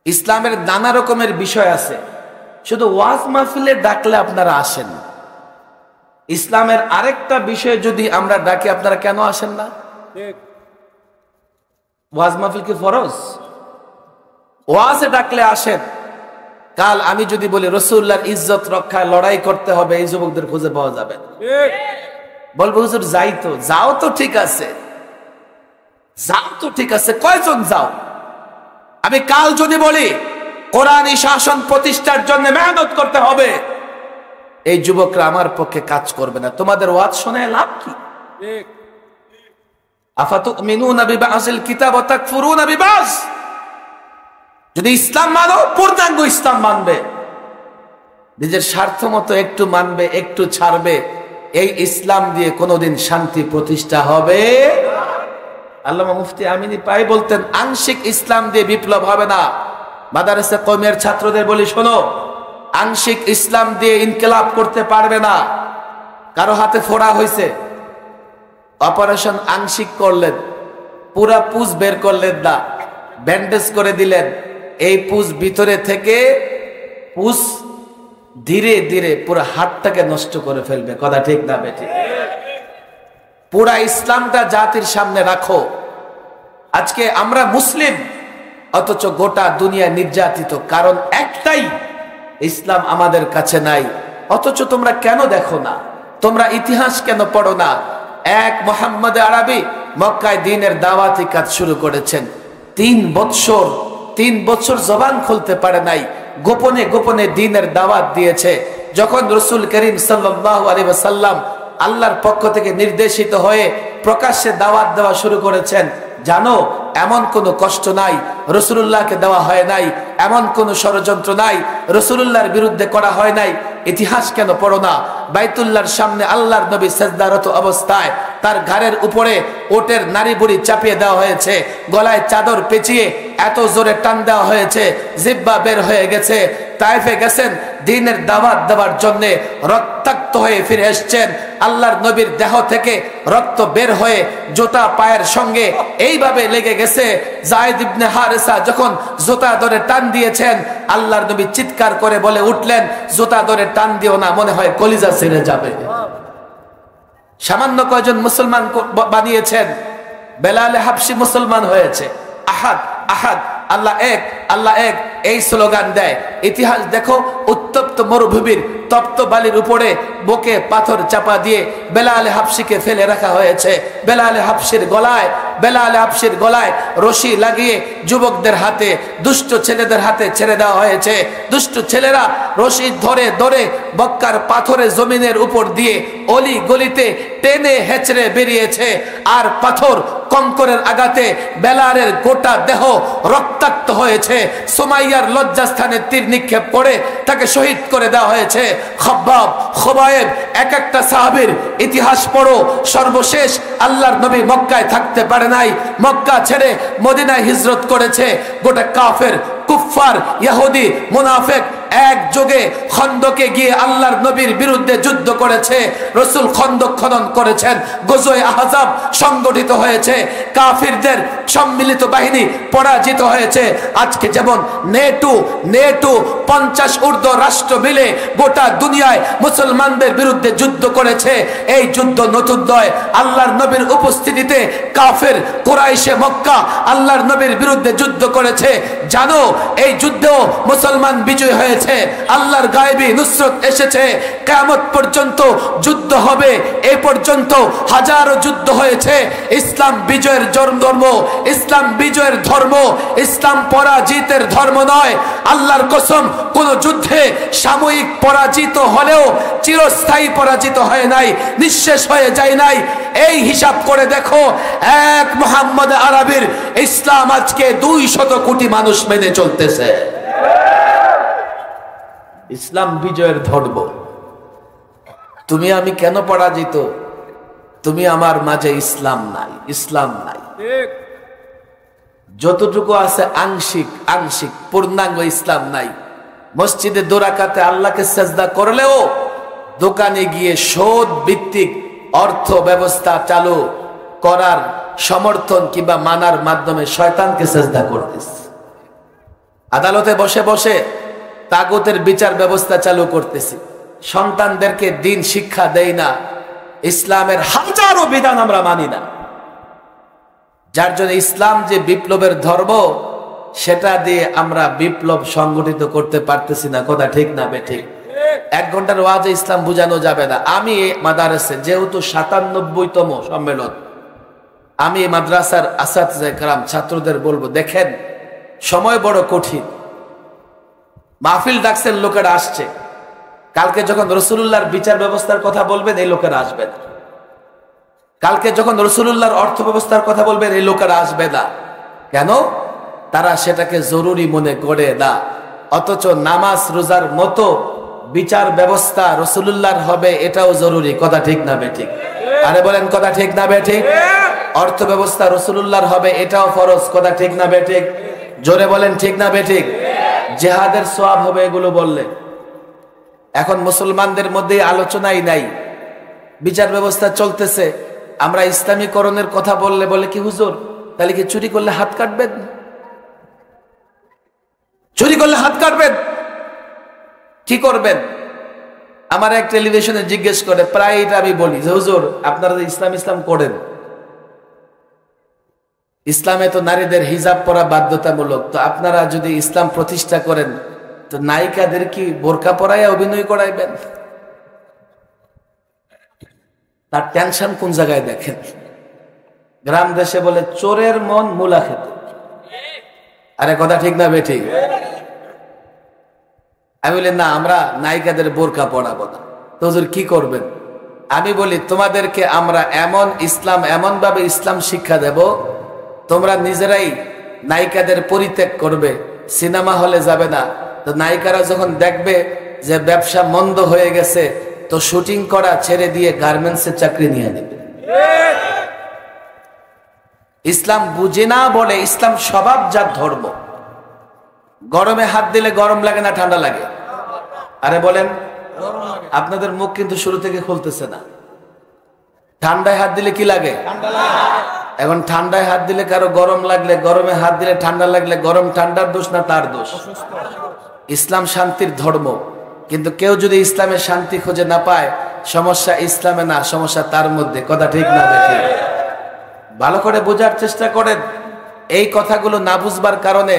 ইসলামের নানা রকমের বিষয় আছে, শুধু ওয়াজ মাহফিলে ডাকলে আপনারা আসেন। ইসলামের আরেকটা বিষয় যদি আমরা ডাকি, আপনারা কেন আসেন না? ওয়াজ মাহফিল কি ফরজ? ওয়াজে ডাকলে আসেন। কাল আমি যদি বলি রাসূলুল্লাহর ইজ্জত রক্ষায় লড়াই করতে হবে, এই যুবকদের খুঁজে পাওয়া যাবে, বলবো হুজুর যাই তো, যাও তো ঠিক আছে, যাও তো ঠিক আছে, কয়জন যাও? আমি কাল যদি বলি কোরআনী শাসন প্রতিষ্ঠার জন্য মেহনত করতে হবে, এই যুবকরা আমার পক্ষে কাজ করবে না। তোমাদের ওয়াজ শুনে লাভ কি? আফাতুমিনুনা বিবাযিল কিতাব ওয়া তাকফুরুনা বিবায। যদি ইসলাম মানো, পূর্ণাঙ্গ ইসলাম মানবে, নিজের স্বার্থ মতো একটু মানবে, একটু ছাড়বে, এই ইসলাম দিয়ে কোনোদিন শান্তি প্রতিষ্ঠা হবে? আল্লামা মুফতি আমিনী পাই বলতেন, আংশিক ইসলাম দিয়ে বিপ্লব হবে না। মাদারেসা কওমের ছাত্রদের বলি, শোনো, আংশিক ইসলাম দিয়ে ইনকিলাব করতে পারবে না। কারো হাতে ফোড়া হয়েছে, অপারেশন আংশিক করলেন, পুরা পুজ বের করলেন না, ব্যান্ডেজ করে দিলেন, এই পুজ ভিতরে থেকে পুজ ধীরে ধীরে পুরো হাতটাকে নষ্ট করে ফেলবে, কথা ঠিক না বেঠিক? পুরা ইসলামটা জাতির সামনে রাখো। আজকে আমরা মুসলিম, অথচ গোটা দুনিয়া নির্যাতিত, কারণ একটাই, ইসলাম আমাদের কাছে নাই। অথচ তোমরা কেন দেখো না? তোমরা ইতিহাস কেন পড়ো না? এক মুহাম্মদ আরবি মক্কায় দ্বীনের দাওয়াতি কাজ শুরু করেছেন, 3 বছর জবান খুলতে পারে নাই, গোপনে গোপনে দ্বীনের দাওয়াত দিয়েছে। যখন রাসূল করিম সাল্লাল্লাহু আলাইহি ওয়াসাল্লাম আল্লাহর পক্ষ থেকে নির্দেশিত হয়ে প্রকাশ্যে দাওয়াত দেওয়া শুরু করেছেন, জানো এমন কোনো কষ্ট নাই রাসূলুল্লাহকে দেওয়া হয় নাই, এমন কোনো ষড়যন্ত্র নাই রাসূলুল্লাহর বিরুদ্ধে করা হয় নাই। ইতিহাস কেন পড়ো না? বাইতুল্লাহর সামনে আল্লাহর নবী সিজদারত অবস্থায় তার ঘাড়ের উপরে ওটের নাড়ি বুড়ি চাপিয়ে দেওয়া হয়েছে, গলায় চাদর পেঁচিয়ে এত জোরে টান দেওয়া হয়েছে জিহ্বা বের হয়ে গেছে। তায়েফে গেছেন দ্বীনের দাওয়াত দেওয়ার জন্য, রক্তাক্ত হয়ে ফিরে এসেছেন। আল্লাহর নবীর দেহ থেকে রক্ত বের হয়ে জুতা পায়ের সঙ্গে এইভাবে লেগে গেছে। যায়েদ ইবনে হারেসা যখন জুতা ধরে টান দিয়েছেন, আল্লাহর নবী চিৎকার করে বলে উঠলেন, জুতা ধরে টান দিও না, মনে হয় কলিজা ছিঁড়ে যাবে। সামান্য কয়জন মুসলমান বানিয়েছেন, বেলাল হাবশি মুসলমান হয়েছে। আহাদ আহাদ, আল্লাহ এক, আল্লাহ এক, এই স্লোগান দেয়। ইতিহাস দেখো, উত্তপ্ত মরুভূমির তপ্ত বালির উপরে বুকে পাথর চাপা দিয়ে বেলাল হাবশিকে ফেলে রাখা হয়েছে। বেলাল হাবশির গলায় রশি লাগিয়ে যুবকদের হাতে, দুষ্ট ছেলেদের হাতে ছেড়ে দেওয়া হয়েছে। দুষ্ট ছেলেরা রশি ধরে ধরে বক্কার পাথরে জমিনের উপর দিয়ে অলি গলিতে টেনে হেঁচড়ে বেরিয়েছে। আর পাথর কঙ্করের আঘাতে বেলালের গোটা দেহ রক্তাক্ত হয়েছে। সুমাইয়ার লজ্জাস্থানে তীর নিক্ষেপ করে তাকে শহীদ করে দেওয়া হয়েছে। খাব্বাব, খুবাইব, এক একটা সাহাবীর ইতিহাস পড়ো। সর্বশেষ আল্লাহর নবী মক্কায় থাকতে পারে নাই, মক্কা ছেড়ে মদিনায় হিজরত করেছে। গোটা কাফের, কুফফার, ইহুদি, মুনাফিক একযোগে খন্দকে গিয়ে আল্লাহর নবীর বিরুদ্ধে যুদ্ধ করেছে। রাসূল খন্দক খনন করেছেন, গজওয়ে আহজাব সংগঠিত হয়েছে, কাফিরদের সম্মিলিত বাহিনী পরাজিত হয়েছে। আজকে যেমন নেটো 50 ঊর্ধ্ব রাষ্ট্র মিলে গোটা দুনিয়ায় মুসলমানদের বিরুদ্ধে যুদ্ধ করেছে। এই যুদ্ধ নতুন নয়, আল্লাহর নবীর উপস্থিতিতে কাফের কুরাইশে মক্কা আল্লাহর নবীর বিরুদ্ধে যুদ্ধ করেছে। জানো এই যুদ্ধেও মুসলমান বিজয় হয়েছে, আল্লাহর গায়েবী নুসরত এসেছে। কিয়ামত পর্যন্ত যুদ্ধ হবে, এই পর্যন্ত হাজারো যুদ্ধ হয়েছে। ইসলাম বিজয়ের ধর্ম, ইসলাম বিজয়ের ধর্ম, ইসলাম পরাজিতের ধর্ম নয়। আল্লাহর কসম, কোন যুদ্ধে সাময়িক পরাজিত হলেও চিরস্থায়ী পরাজিত হয় নাই, নিঃশেষ হয়ে যায় নাই। এই হিসাব করে দেখো, এক মুহাম্মদ আরবির ইসলাম আজকে 200 কোটি মানুষ মেনে চলতেছে। ইসলাম বিজয়ের ধর্ম। তুমি আমি কেন পরাজিত? তুমি আমার মাঝে ইসলাম নাই, ইসলাম নাই। যতটুকু আছে আংশিক আংশিক, পূর্ণাঙ্গ ইসলাম নাই। মসজিদে দোরাকাতে আল্লাহকে সেজদা করলেও দোকানে গিয়ে সুদ ভিত্তিক অর্থ ব্যবস্থা চালু করার সমর্থন কিংবা মানার মাধ্যমে শয়তানকে সেজদা করতেছে। আদালতে বসে বসে তাগুতের বিচার ব্যবস্থা চালু করতেছি। সন্তানদেরকে দিন শিক্ষা দেই না, ইসলামের হাজারো বিধান আমরা মানি না। যার জন্য ইসলাম যে বিপ্লবের ধর্ম, সেটা দিয়ে আমরা বিপ্লব সংগঠিত করতে পারতেছি না। কথা ঠিক না বেঠিক? 1 ঘন্টার ওয়াজে ইসলাম বুঝানো যাবে না। আমি মাদ্রাসে, যেহেতু 97তম সম্মেলন, আমি মাদ্রাসার আসাতিজা কেরাম ছাত্রদের বলবো, দেখেন সময় বড় কঠিন। মাহফিল ডাকছেন, লোকেরা আসছে। কালকে যখন রাসূলুল্লাহর বিচার ব্যবস্থার কথা বলবেন, এই লোকেরা আসবে না। কালকে যখন রাসূলুল্লাহর অর্থ ব্যবস্থার কথা বলবেন, এই লোকেরা আসবে না। কেন? তারা সেটাকে জরুরি মনে করে না। অথচ নামাজ রোজার মতো বিচার ব্যবস্থা রাসূলুল্লাহর হবে, এটাও জরুরি। কথা ঠিক না বেঠিক? আরে বলেন, কথা ঠিক না বেঠিক? অর্থ ব্যবস্থা রাসূলুল্লাহর হবে, এটাও ফরজ। কথা ঠিক না বেঠিক? জোরে বলেন, ঠিক না বেঠিক? জিহাদের সওয়াব হবে এগুলো বললে। এখন মুসলমানদের মধ্যে আলোচনাই নাই, বিচার ব্যবস্থা চলতেছে। আমরা ইসলামীকরণের কথা বললে বলে কি, হুজুর তাহলে কি চুরি করলে হাত কাটবেন? চুরি করলে হাত কাটবেন, কি করবেন? আমার এক টেলিভিশনে জিজ্ঞেস করে, প্রায় এটা আমি বলি যে হুজুর আপনারা ইসলাম করেন, ইসলামে তো নারীদের হিজাব পরা বাধ্যতামূলক, তো আপনারা যদি ইসলাম প্রতিষ্ঠা করেন তো নায়িকাদের কি বোরকা পরায় অভিনয় করাইবেন? তার টেনশন কোন জায়গায় দেখেন। গ্রাম দেশে বলে চোরের মন মুলা খেতে। আরে কথা ঠিক না বেঠিক? আমি বলি না, আমরা নায়িকাদের বোরকা পড়াবো না। তো হুজুর কি করবেন? আমি বলি তোমাদেরকে আমরা এমন ভাবে ইসলাম শিক্ষা দেব, তোমরা নিজেরাই নায়িকাদের পরিত্যাগ করবে, সিনেমা হলে যাবে না। তো নায়িকারা যখন দেখবে যে ব্যবসা মন্দ হয়ে গেছে, তো শুটিং করা ছেড়ে দিয়ে গার্মেন্টসে চাকরি নিয়ে নেবে। ইসলাম বুঝে না বলে ইসলাম স্বভাবজাত ধর্ম। গরমে হাত দিলে গরম লাগে না ঠান্ডা লাগে? আরে বলেন, আপনাদের মুখ কিন্তু শুরু থেকে খুলতেছে না। ঠান্ডায় হাত দিলে কি লাগে? এখন ঠান্ডায় হাত দিলে কারো গরম লাগলে, গরমে হাত দিলে ঠান্ডা লাগলে, গরম ঠান্ডার দোষ না তার দোষ? ইসলাম শান্তির ধর্ম, কিন্তু কেউ যদি ইসলামের শান্তি খুঁজে না পায়, সমস্যা ইসলামে না, সমস্যা তার মধ্যে। কথা ঠিক না ঠিক? ভালো করে বোঝার চেষ্টা করেন। এই কথাগুলো না বুঝবার কারণে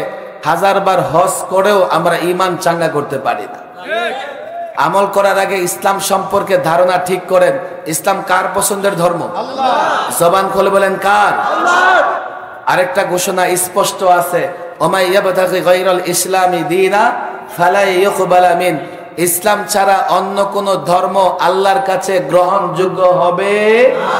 হাজারবার হজ করেও আমরা ঈমান চাঙ্গা করতে পারি না। আমল করার আগে ইসলাম সম্পর্কে ধারণা ঠিক করেন। ইসলাম কার পছন্দের ধর্ম? জবান খুলে বলেন কার? আরেকটা ঘোষণা স্পষ্ট আছে, ওমাই ইয়াবতাগি গায়রাল ইসলামি দীনা ফালা ইউকবালা মিন। ইসলাম ছাড়া অন্য কোন ধর্ম আল্লাহর কাছে গ্রহণযোগ্য হবে না।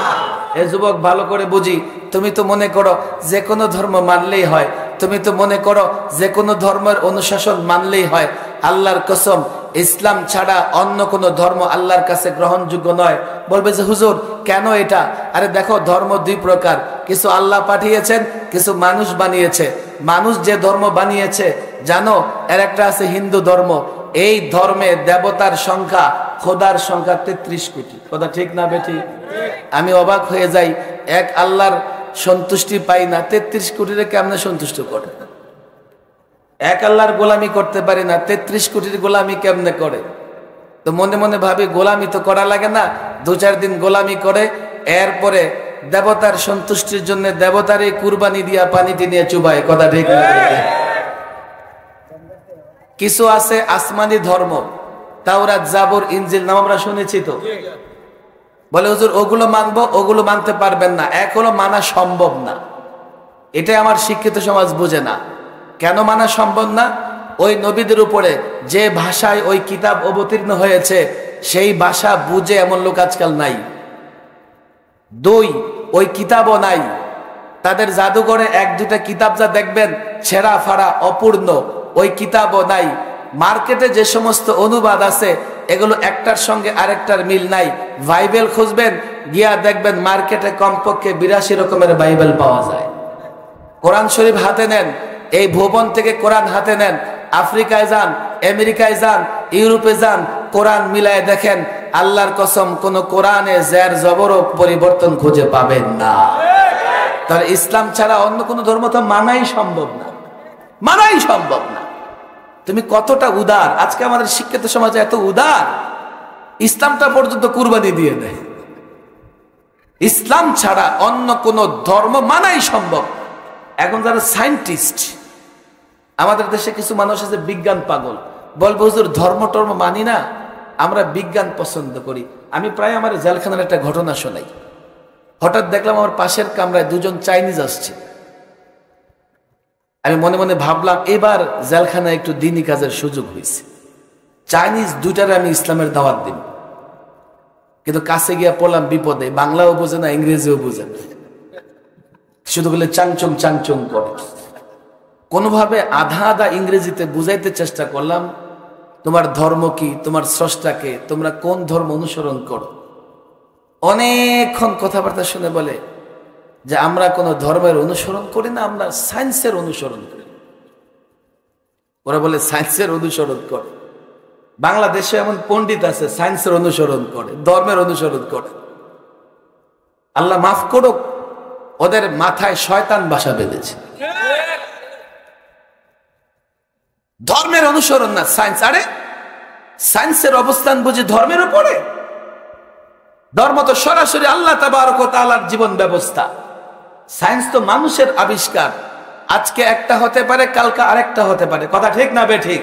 এ যুবক ভালো করে বুঝি, তুমি তো মনে করো যে কোনো ধর্ম মানলেই হয়, তুমি তো মনে করো যে কোনো ধর্মের অনুশাসন মানলেই হয়। আল্লাহর কসম, ইসলাম ছাড়া অন্য কোনো ধর্ম আল্লাহর কাছে গ্রহণযোগ্য নয়। বলবে যে হুজুর কেন এটা? আরে দেখো, ধর্ম দুই প্রকার, কিছু আল্লাহ পাঠিয়েছেন, কিছু মানুষ বানিয়েছে। মানুষ যে ধর্ম বানিয়েছে জানো, এর একটা আছে হিন্দু ধর্ম। এই ধর্মে দেবতার সংখ্যা, খোদার সংখ্যা 33 কোটি। কথা ঠিক না বেঠি? আমি অবাক হয়ে যাই, এক আল্লাহর সন্তুষ্টি পাই না, 33 কোটির কেমনে সন্তুষ্ট করে? এক আল্লাহর গোলামি করতে পারি না, 33 কোটির গোলামি কেমনে করে? তো মনে মনে ভাবি, গোলামি তো করা লাগে না, 2-4 দিন গোলামি করে এরপরে দেবতার সন্তুষ্টির জন্য দেবতারই কুরবানি দিয়া পানিটি নিয়ে চুবায়। কথা ঠিক না? কিছু আছে আসমানি ধর্ম, তাওরাত, জাবর, ইনজিল নাম আমরা শুনেছি তো। বলে হুজুর ওগুলো মানবো, ওগুলো মানতে পারবেন না। এক হলো মানা সম্ভব না, এটাই আমার শিক্ষিত সমাজ বোঝে না। কেন মানা সম্ভব না? ওই নবীদের উপরে যে ভাষায় ওই কিতাব অবতীর্ণ হয়েছে, সেই ভাষা বুঝে এমন লোক আজকাল নাই। 2, ওই কিতাবও নাই। তাদের জাদুঘরে 1-2টা কিতাব যা দেখবেন ছেঁড়া ফাড়া, অপূর্ণ, ওই কিতাবও নাই। মার্কেটে যে সমস্ত অনুবাদ আছে, এগুলো একটার সঙ্গে আরেকটার মিল নাই। বাইবেল খুঁজবেন, গিয়া দেখবেন মার্কেটে কমপক্ষে 82 রকমের বাইবেল পাওয়া যায়। কোরআন শরীফ হাতে নেন, এই ভুবন থেকে কোরআন হাতে নেন, আফ্রিকায় যান, আমেরিকায় যান, ইউরোপে যান, কোরআন মিলায় দেখেন, আল্লাহর কসম কোন কোরআনে জের জবরও পরিবর্তন খুঁজে পাবেন না। তাহলে ইসলাম ছাড়া অন্য কোন ধর্ম তো মানাই সম্ভব না, মানাই সম্ভব না। তুমি কতটা উদার! আজকে আমাদের শিক্ষিত সমাজে এত উদার, ইসলামটা পর্যন্ত কুরবানি দিয়ে দেয়। ইসলাম ছাড়া অন্য কোন ধর্ম মানাই সম্ভব। এখন যারা সায়েন্টিস্ট, আমাদের দেশে কিছু মানুষ আছে বিজ্ঞান পাগল, বলবো হুজুর ধর্ম টর্ম মানি না, আমরা বিজ্ঞান পছন্দ করি। আমি প্রায় আমার জেলখানার একটা ঘটনা শোনাই। হঠাৎ দেখলাম আমার পাশের কামরায় 2জন চাইনিজ আসছে। আমি মনে মনে ভাবলাম এবার জেলখানায় একটু দিনী কাজের সুযোগ হয়েছে। চাইনিজ 2টারে আমি ইসলামের দাওয়াত দিব, কিন্তু কাছে গিয়া পড়লাম বিপদে, বাংলাও বোঝে না, ইংরেজিও বোঝে না, শুধু বলে চাংচং চাংচং করে। কোনোভাবে আধা আধা ইংরেজিতে বুঝাইতে চেষ্টা করলাম, তোমার ধর্ম কি, তোমার স্রষ্টাকে, তোমরা কোন ধর্ম অনুসরণ করো। অনেকক্ষণ কথাবার্তা শুনে বলে যে আমরা কোন ধর্মের অনুসরণ করি না, আমরা সায়েন্সের অনুসরণ করি। ওরা বলে সায়েন্সের অনুসরণ করে। বাংলাদেশে এমন পণ্ডিত আছে সায়েন্সের অনুসরণ করে, ধর্মের অনুসরণ করে। আল্লাহ মাফ করুক, ওদের মাথায় শয়তান বাসা বেঁধেছে। ধর্মের অনুসরণ না, সায়েন্স। আরে সায়েন্সের অবস্থান বুঝি ধর্মের উপরে? ধর্ম তো সরাসরি আল্লাহ তাবারক ওয়া তাআলার জীবন ব্যবস্থা। সায়েন্স তো মানুষের আবিষ্কার। আজকে একটা হতে পারে, কালকে আরেকটা হতে পারে। কথা ঠিক না বে ঠিক?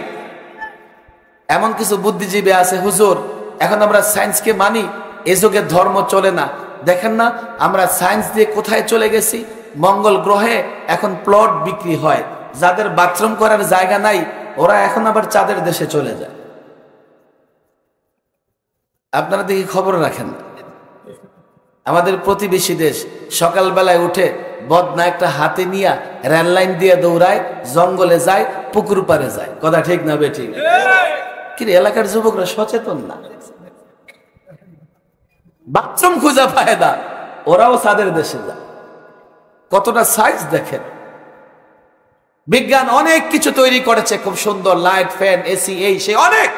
এমন কিছু বুদ্ধিজীবী আছে, হুজুর এখন আমরা সায়েন্সকে মানি, এ যুগে ধর্ম চলে না। দেখেন না আমরা সায়েন্স দিয়ে কোথায় চলে গেছি? মঙ্গল গ্রহে এখন প্লট বিক্রি হয়। যাদের বাথরুম করার জায়গা নাই, ওরা এখন আবার চাঁদের দেশে চলে যায়। আপনারা দেখি খবর রাখেন, আমাদের প্রতিবেশী দেশ সকালবেলায় উঠে বদনা একটা হাতে নিয়ে রেল লাইন দিয়ে দৌড়ায়, জঙ্গলে যায়, পুকুর পারে যায়। কথা ঠিক না বেঠিক? কি এলাকার যুবকরা সচেতন না? বাথরুম খুঁজে পায় না, ওরাও সাদের দেশে যায়। কতটা সাইজ দেখেন। বিজ্ঞান অনেক কিছু তৈরি করেছে, খুব সুন্দর, লাইট, ফ্যান, এসি, এই সে অনেক।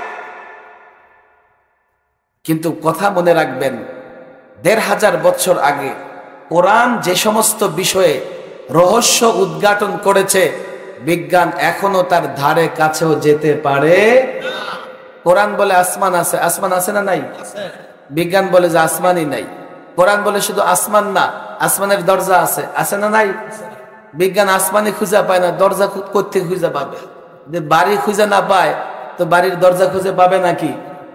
কিন্তু কথা মনে রাখবেন, ১৫০০ বছর আগে কোরআন যে সমস্ত বিষয়ে রহস্য উদ্ঘাটন করেছে, বিজ্ঞান এখনো তার ধারে কাছেও যেতে পারে। কোরআন বলে আসমান আছে, আসমান আছে না নাই? বিজ্ঞান বলে যে আসমানই নাই। কোরআন বলে শুধু আসমান না, আসমানের দরজা আছে, আছে না নাই? বিজ্ঞান আসমানে খুঁজে পায় না, দরজা করতে খুঁজে পাবে। যে বাড়ি খুঁজে না পায় তো বাড়ির দরজা খুঁজে পাবে নাকি?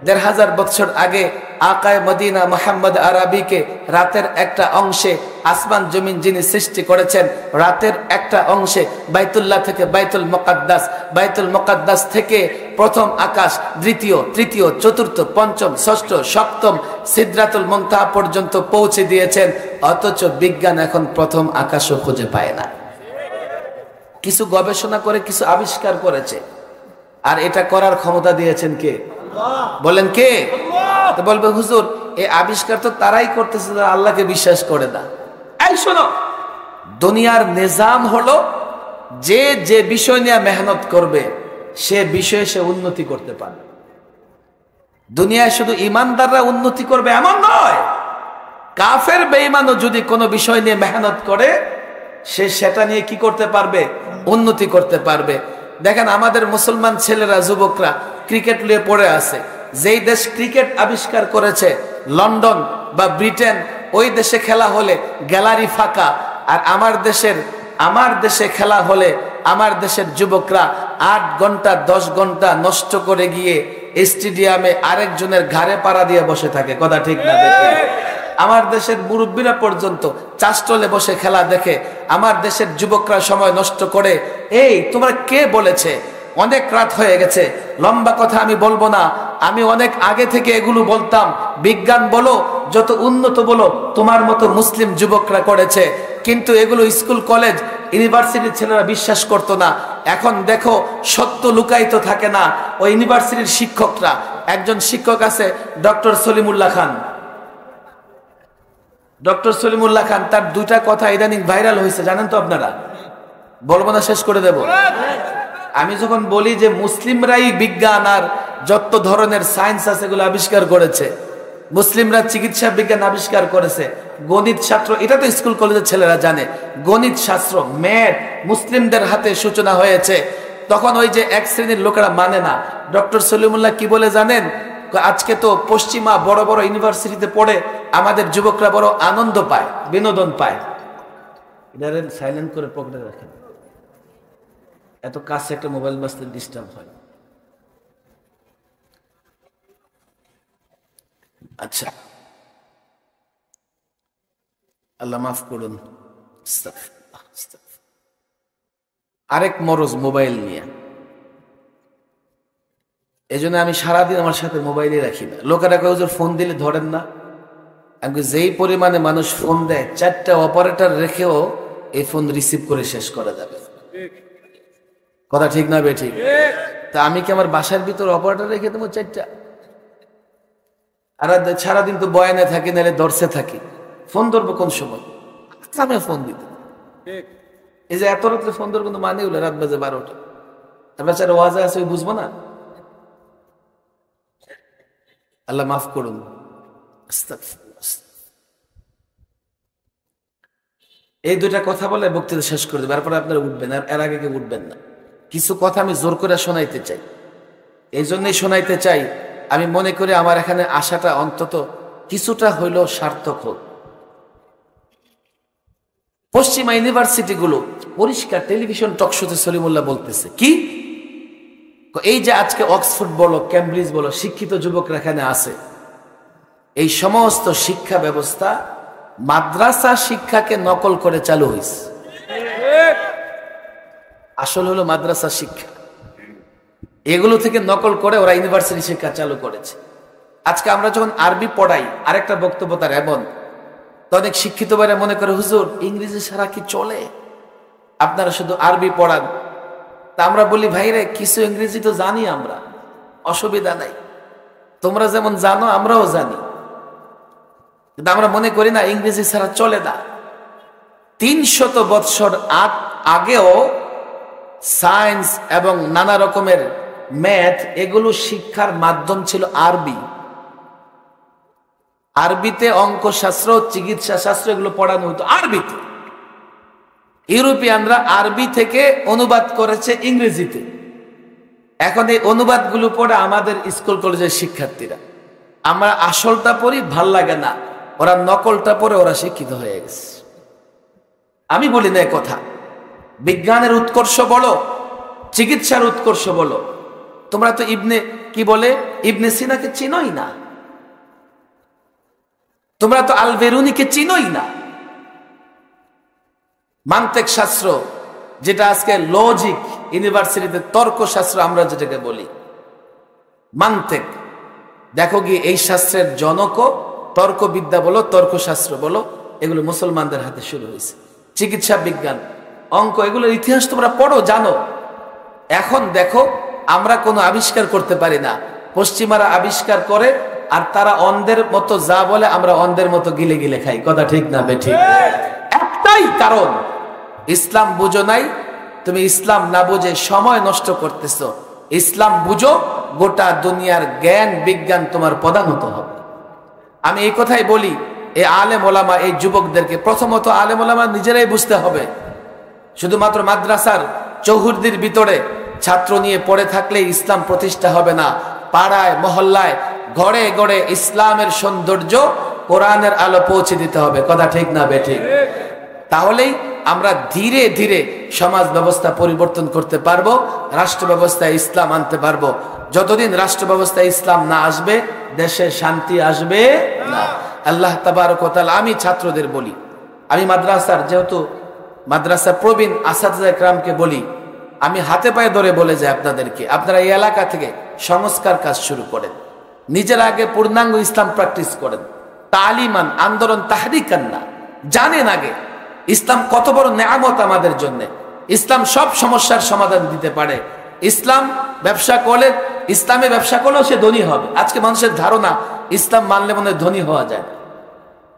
১৫০০ বছর আগে আকায়ে মদিনা মুহাম্মদ আরাবিকে রাতের একটা অংশে আসমান জমিন যিনি সৃষ্টি করেছেন, রাতের একটা অংশে বাইতুল্লাহ থেকে বাইতুল মুকাদ্দাস, বাইতুল মুকাদ্দাস থেকে প্রথম আকাশ, দ্বিতীয়, তৃতীয়, চতুর্থ, পঞ্চম, ষষ্ঠ, সপ্তম সিদরাতুল মুনতাহা পর্যন্ত পৌঁছে দিয়েছেন। অথচ বিজ্ঞান এখন প্রথম আকাশও খুঁজে পায় না। কিছু গবেষণা করে কিছু আবিষ্কার করেছে, আর এটা করার ক্ষমতা দিয়েছেন কে? বলেন কে? তো বলবে হুজুর এই আবিষ্কার তো তারাই করতেছে যারা আল্লাহকে বিশ্বাস করে না। এই শোনো, দুনিয়ার নিজাম হলো যে যে বিষয় নিয়ে মেহনত করবে সে বিষয়ে সে উন্নতি করতে পারে। দুনিয়ায় শুধু ইমানদাররা উন্নতি করবে এমন নয়, কাফের বেঈমানও যদি কোনো বিষয় নিয়ে মেহনত করে সে সেটা নিয়ে কি করতে পারবে? উন্নতি করতে পারবে। দেখেন আমাদের মুসলমান ছেলেরা, যুবকরা ক্রিকেট নিয়ে পড়ে আছে। যেই দেশ ক্রিকেট আবিষ্কার করেছে, লন্ডন বা ব্রিটেন, ওই দেশে খেলা হলে গ্যালারি ফাঁকা। আর আমার দেশে খেলা হলে আমার দেশের যুবকরা 8 ঘন্টা 10 ঘন্টা নষ্ট করে গিয়ে স্টেডিয়ামে আরেকজনের ঘাড়ে পাড়া দিয়ে বসে থাকে। কথা ঠিক না? দেখে আমার দেশের মুরব্বীরা পর্যন্ত চাষটলে বসে খেলা দেখে। আমার দেশের যুবকরা সময় নষ্ট করে। এই তোমরা কে বলেছে? অনেক রাত হয়ে গেছে, লম্বা কথা আমি বলবো না। আমি অনেক আগে থেকে এগুলো বলতাম। বিজ্ঞান বলো, যত উন্নত বলো, তোমার মতো মুসলিম যুবকরা করেছে। কিন্তু এগুলো স্কুল, কলেজ, ইউনিভার্সিটির ছেলেরা বিশ্বাস করতো না। এখন দেখো, সত্য লুকায়িত থাকে না। ওই ইউনিভার্সিটির শিক্ষকরা, একজন শিক্ষক আছে ডক্টর সলিমুল্লাহ খান। ডক্টর সলিমুল্লাহ খান, তার 2টা কথা ইদানিং ভাইরাল হয়েছে, জানেন তো আপনারা? বলবো না, শেষ করে দেব। আমি যখন বলি যে মুসলিমরাই বিজ্ঞান আর যত ধরনের সায়েন্স আছে এগুলো আবিষ্কার করেছে, মুসলিমরা চিকিৎসা বিজ্ঞান আবিষ্কার করেছে, গণিত শাস্ত্র, এটা তো স্কুল কলেজের ছেলেরা জানে, গণিত শাস্ত্র, ম্যাথ মুসলিমদের হাতে সূচনা হয়েছে, তখন ওই যে এক শ্রেণীর লোকেরা মানে না। ডক্টর সলিমুল্লাহ কি বলে জানেন? আজকে তো পশ্চিমা বড় বড় ইউনিভার্সিটিতে পড়ে আমাদের যুবকরা বড় আনন্দ পায়, বিনোদন পায়। এটা সাইলেন্ট করে পকেটে রাখেন, এত কাছে একটা মোবাইল বাজতে ডিস্টার্ব হয়। আচ্ছা, আল্লাহ মাফ করুন। আরেক মরজ মোবাইল নিয়ে, এই জন্য আমি সারাদিন আমার সাথে মোবাইলে রাখি না। লোকেরা হুজুর ফোন দিলে ধরেন না। আমি যেই পরিমাণে মানুষ ফোন দেয়, 4টা অপারেটর রেখেও এই ফোন রিসিভ করে শেষ করা যাবে। কথা ঠিক না বেঠিক? তা আমি কি আমার বাসার ভিতর অপারেটর রেখে দেবো 4টা? আর সারাদিন তো বয়ানে থাকি, নাহলে দর্শে থাকি, ফোন ধরবো কোন সময়? আমি ফোন দিতে, এই যে এত রাত্রে ফোন ধরবো কিন্তু মানে হলো রাত বাজে 12টা, বেচারা ওয়াজে আছে, ওই বুঝবো না? আল্লাহ মাফ করুন। এই 2টা কথা বলে বক্তৃতা শেষ করে দেবে, তারপরে আপনারা উঠবেন, আর এর আগে কেউ উঠবেন না। কিছু কথা আমি জোর করে শোনাইতে চাই, এই জন্যই শোনাইতে চাই। আমি মনে করি আমার এখানে আসাটা অন্তত কিছুটা হইলেও সার্থক হোক। পশ্চিমা ইউনিভার্সিটিগুলো পরিষ্কার টেলিভিশন টকশোতে সলিমুল্লাহ বলতেছে কি, এই যে আজকে অক্সফোর্ড বলো, ক্যামব্রিজ বলো, শিক্ষিত যুবকরা এখানে আছে, এই সমস্ত শিক্ষা ব্যবস্থা মাদ্রাসা শিক্ষাকে নকল করে চালু হয়েছে। আসল হলো মাদ্রাসা শিক্ষা, এগুলো থেকে নকল করে ওরা ইউনিভার্সিটি শিক্ষা চালু করেছে। আজকে আমরা যখন আরবি পড়াই, আরেকটা বক্তব্য তার এমন, তো অনেক শিক্ষিত ভাইরা মনে করে হুজুর ইংরেজি ছাড়া কি চলে, আপনারা শুধু আরবি পড়ান। তা আমরা বলি ভাইরে কিছু ইংরেজি তো জানি আমরা, অসুবিধা নাই, তোমরা যেমন জানো আমরাও জানি, কিন্তু আমরা মনে করি না ইংরেজি ছাড়া চলে না। 300 বৎসর আগেও সায়েন্স এবং নানা রকমের ম্যাথ এগুলো শিক্ষার মাধ্যম ছিল আরবি। আরবিতে অঙ্কশাস্ত্র, চিকিৎসা শাস্ত্র এগুলো পড়ানো হতো আরবিতে। ইউরোপিয়ানরা আরবি থেকে অনুবাদ করেছে ইংরেজিতে। এখন এই অনুবাদগুলো পড়ে আমাদের স্কুল কলেজের শিক্ষার্থীরা, আমরা আসলটা পড়ি, ভাল লাগে না, ওরা নকলটা পড়ে ওরা শিক্ষিত হয়ে গেছে। আমি বলি না কথা, বিজ্ঞানের উৎকর্ষ বলো, চিকিৎসার উৎকর্ষ বলো, তোমরা তো ইবনে সিনাকে চিনোই না, তোমরা তো আল বেরুনিকে চিনোই না। মান্তেক শাস্ত্র, যেটা আজকে লজিক ইউনিভার্সিটিতে তর্কশাস্ত্র আমরা যেটাকে বলি মান্তেক, দেখো গিয়ে এই শাস্ত্রের জনকও তর্কবিদ্যা বলো, তর্কশাস্ত্র বলো, এগুলো মুসলমানদের হাতে শুরু হয়েছে। চিকিৎসা বিজ্ঞান, অঙ্ক, এগুলোর ইতিহাস তোমরা পড়ো, জানো। এখন দেখো আমরা কোনো আবিষ্কার করতে পারি না, পশ্চিমারা আবিষ্কার করে, আর তারা অন্ধের মতো যা বলে আমরা অন্ধের মতো গিলে গিলে খাই। কথা ঠিক না বেঠিক? একটাই কারণ, ইসলাম বুঝো নাই। তুমি ইসলাম না বুঝে সময় নষ্ট করতেছো। ইসলাম বুঝো, গোটা দুনিয়ার জ্ঞান বিজ্ঞান তোমার প্রধানত হবে। আমি এই কথাই বলি, এই আলেম ওলামা, এই যুবকদেরকে প্রথমত আলেম ওলামা নিজেরাই বুঝতে হবে। শুধুমাত্র মাদ্রাসার চৌহদ্দির ভিতরে ছাত্র নিয়ে পড়ে থাকলে ইসলাম প্রতিষ্ঠা হবে না। পাড়ায় মহল্লায় ঘরে ঘরে ইসলামের সৌন্দর্য, কোরআনের আলো পৌঁছে দিতে হবে। কথা ঠিক না বেঠিক? তাহলেই আমরা ধীরে ধীরে সমাজ ব্যবস্থা পরিবর্তন করতে পারবো, রাষ্ট্র ব্যবস্থায় ইসলাম আনতে পারবো। যতদিন রাষ্ট্র ব্যবস্থায় ইসলাম না আসবে, দেশে শান্তি আসবে না। আল্লাহ তাবারক ওয়া তাআলা, আমি ছাত্রদের বলি, আমি মাদ্রাসার যেহেতু মাদ্রাসা প্রবীণ আসাতিজা کرامকে বলি, আমি হাতে পায়ে ধরে বলে যাই আপনাদেরকে, আপনারা এই এলাকা থেকে সংস্কার কাজ শুরু করেন, নিজের আগে পূর্ণাঙ্গ ইসলাম প্র্যাকটিস করেন, তালিমান আন্দোলন তাহরিকান না, জানেন আগে ইসলাম কত বড় নেয়ামত আমাদের জন্য। ইসলাম সব সমস্যার সমাধান দিতে পারে। ইসলাম ব্যবসা করলে, ইসলামে ব্যবসা করলেও সে ধনী হবে। আজকে মানুষের ধারণা ইসলাম মানলে মনে ধনী হওয়া যায়।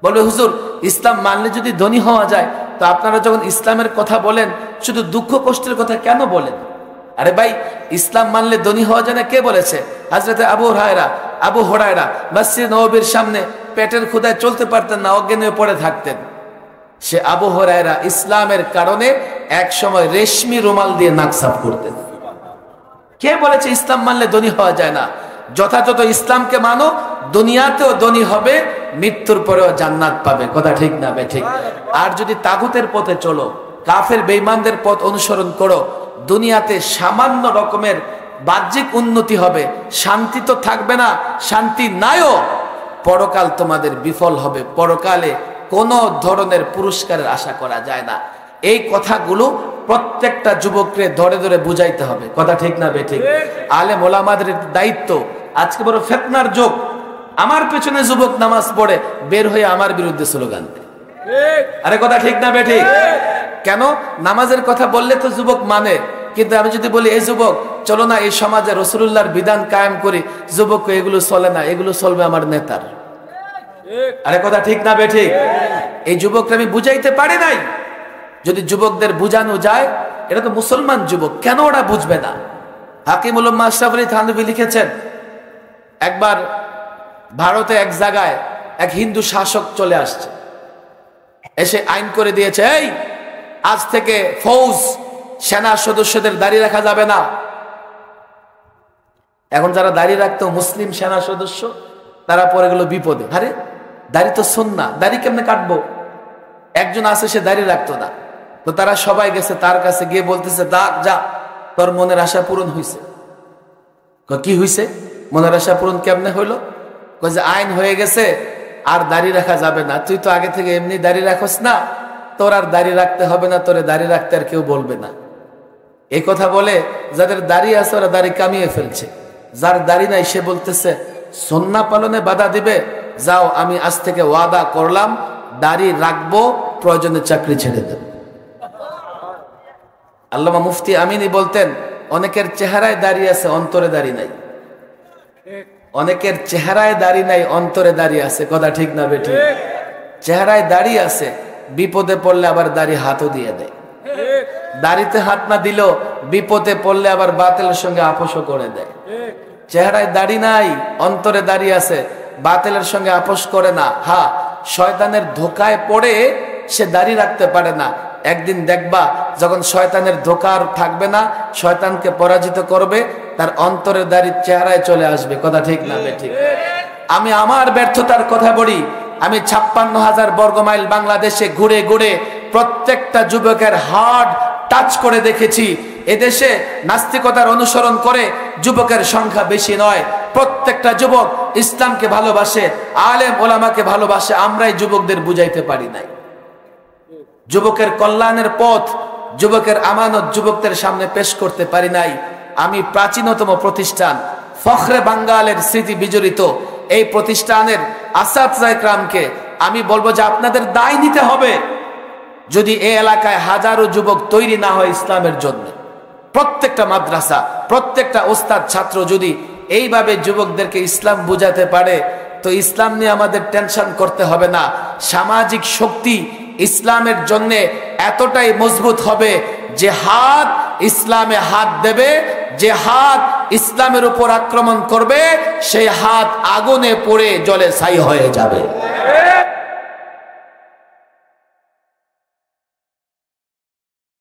বলবে হুজুর ইসলাম মানলে যদি ধনী হওয়া যায়, তো আপনারা যখন ইসলামের কথা বলেন শুধু দুঃখ কষ্টের কথা কেন বলেন? আরে ভাই, ইসলাম মানলে ধনী হওয়া যায় না কে বলেছে? হযরতে আবু হুরায়রা মসজিদ নববীর সামনে পেটের ক্ষুধায় চলতে পারতেন না, অজ্ঞান হয়ে পড়ে থাকতেন। সে আবু হুরায়রা ইসলামের কারণে এক সময় রেশমি রুমাল দিয়ে নাক সাফ করতেন। কে বলেছে ইসলাম মানলে ধনী হওয়া যায় না? যথাযথ ইসলামকে মানো, দুনিয়াতেও ধনী হবে, মৃত্যুর পরেও জান্নাত পাবে। কথা ঠিক না বেঠিক? আর যদি তাগুতের পথে চলো, কাফের বেঈমানদের পথ অনুসরণ করো, দুনিয়াতে সামান্য রকমের বাহ্যিক উন্নতি হবে, শান্তি তো থাকবে না, শান্তি নাইও, পরকাল তোমাদের বিফল হবে। পরকালে কোনো ধরনের পুরস্কারের আশা করা যায় না। এই কথাগুলো প্রত্যেকটা যুবককে ধরে ধরে বুঝাইতে হবে। কথা ঠিক না বেঠিক? আলেম ওলামাদের দায়িত্ব। আজকে বড় ফিতনার যুগ, আমার পেছনে যুবক নামাজ পড়ে বের হয়ে আমার বিরুদ্ধে স্লোগান দেয়। আরে কথা ঠিক না বেঠিক? কেন? নামাজের কথা বললে তো যুবক মানে, কিন্তু আমি যদি বলি এই যুবক চলো না এই সমাজে রাসূলুল্লাহর বিধান কায়েম করি, যুবক এগুলো চলে না, এগুলো চলবে আমার নেতার। আরে কথা ঠিক না বেঠিক? এই যুবকরা আমি বুঝাইতে পারি নাই। যদি যুবকদের বুঝানো যায়, এটা তো মুসলমান যুবক, কেন ওরা বুঝবে না? হাকিমুল উম্মাহ আশরাফ আলী থানভী লিখেছেন, একবার ভারতে এক জায়গায় এক হিন্দু শাসক চলে আসছে, এসে আইন করে দিয়েছে, এই আজ থেকে ফৌজ সেনা সদস্যদের দাঁড়িয়ে রাখা যাবে না। এখন যারা দাঁড়িয়ে রাখতো মুসলিম সেনা সদস্য, তারা পরে গেল বিপদে। আরে দাড়ি তো সুন্নাহ, দাড়ি কেমনে কাটবো? একজন আছে সে দাড়ি রাখতো না, তো তারা সবাই গেছে তার কাছে, গিয়ে বলতেছে যা তোর মনের আশা পূরণ হইছে। কি হইছে? মনের আশা পূরণ কেমনে হইলো? যে আইন হয়ে গেছে, আর দাড়ি রাখা যাবে না। তুই তো আগে থেকে এমনি দাড়ি রাখস না, তোর আর দাড়ি রাখতে হবে না, তোরে দাড়ি রাখতে আর কেউ বলবে না। এই কথা বলে যাদের দাড়ি আছে ওরা দাড়ি কামিয়ে ফেলছে, যার দাড়ি নাই সে বলতেছে সুন্নাহ পালনে বাধা দিবে, যাও আমি আজ থেকে ওয়াদা করলাম দাড়ি রাখবো, প্রয়োজনে চাকরি ছেড়ে দেব। আল্লামা মুফতি আমিনী বলতেন, অনেকের চেহারায় দাড়ি আছে, অন্তরে দাড়ি নাই। অনেকের চেহারায় দাড়ি নাই, অন্তরে দাড়ি আছে। কথা ঠিক না বেঠিক? চেহারায় দাড়ি আছে, বিপদে পড়লে আবার দাড়ি হাতও দিয়ে দেয়। দাড়িতে হাত না দিলেও বিপদে পড়লে আবার বাতিলের সঙ্গে আপোষও করে দেয়। চেহারায় দাড়ি নাই, অন্তরে দাড়ি আছে, বাতিলের সঙ্গে আপোষ করে না। হ্যাঁ, শয়তানের ধোকায় পড়ে সে দাড়ি রাখতে পারে না। একদিন দেখবা যখন শয়তানের ধোকা আর থাকবে না, শয়তানকে পরাজিত করবে, তার অন্তরের দাড়ি চেহারায় চলে আসবে। কথা ঠিক না বেঠিক? আমি আমার ব্যর্থতার কথা বলি। আমি 56,000 বর্গমাইল বাংলাদেশে ঘুরে ঘুরে প্রত্যেকটা যুবকের হার্ট টাচ করে দেখেছি। এদেশে নাস্তিকতার অনুসরণ করে যুবকের সংখ্যা বেশি নয়। প্রত্যেকটা যুবক ইসলামকে ভালোবাসে, আলেম ওলামাকে ভালোবাসে। আমরাই যুবকদের বুঝাইতে পারি নাই। যুবকের কল্যাণের পথ, যুবকের আমানত যুবকদের সামনে পেশ করতে পারি নাই। আমি প্রাচীনতম প্রতিষ্ঠান ফখরে বাঙ্গালের স্মৃতি বিজড়িত এই প্রতিষ্ঠানের আসাতজা ইকরামকে আমি বলবো যে আপনাদের দায় নিতে হবে। যদি এই এলাকায় হাজারো যুবক তৈরি না হয় ইসলামের জন্য, প্রত্যেকটা মাদ্রাসা, প্রত্যেকটা ওস্তাদ ছাত্র যদি এইভাবে যুবকদেরকে ইসলাম বুঝাতে পারে, তো ইসলাম নিয়ে আমাদের টেনশন করতে হবে না। সামাজিক শক্তি ইসলামের জন্য এতটাই মজবুত হবে যে হাত ইসলামে হাত দেবে, যে হাত ইসলামের উপর আক্রমণ করবে, সেই হাত আগুনে পড়ে জলে ছাই হয়ে যাবে।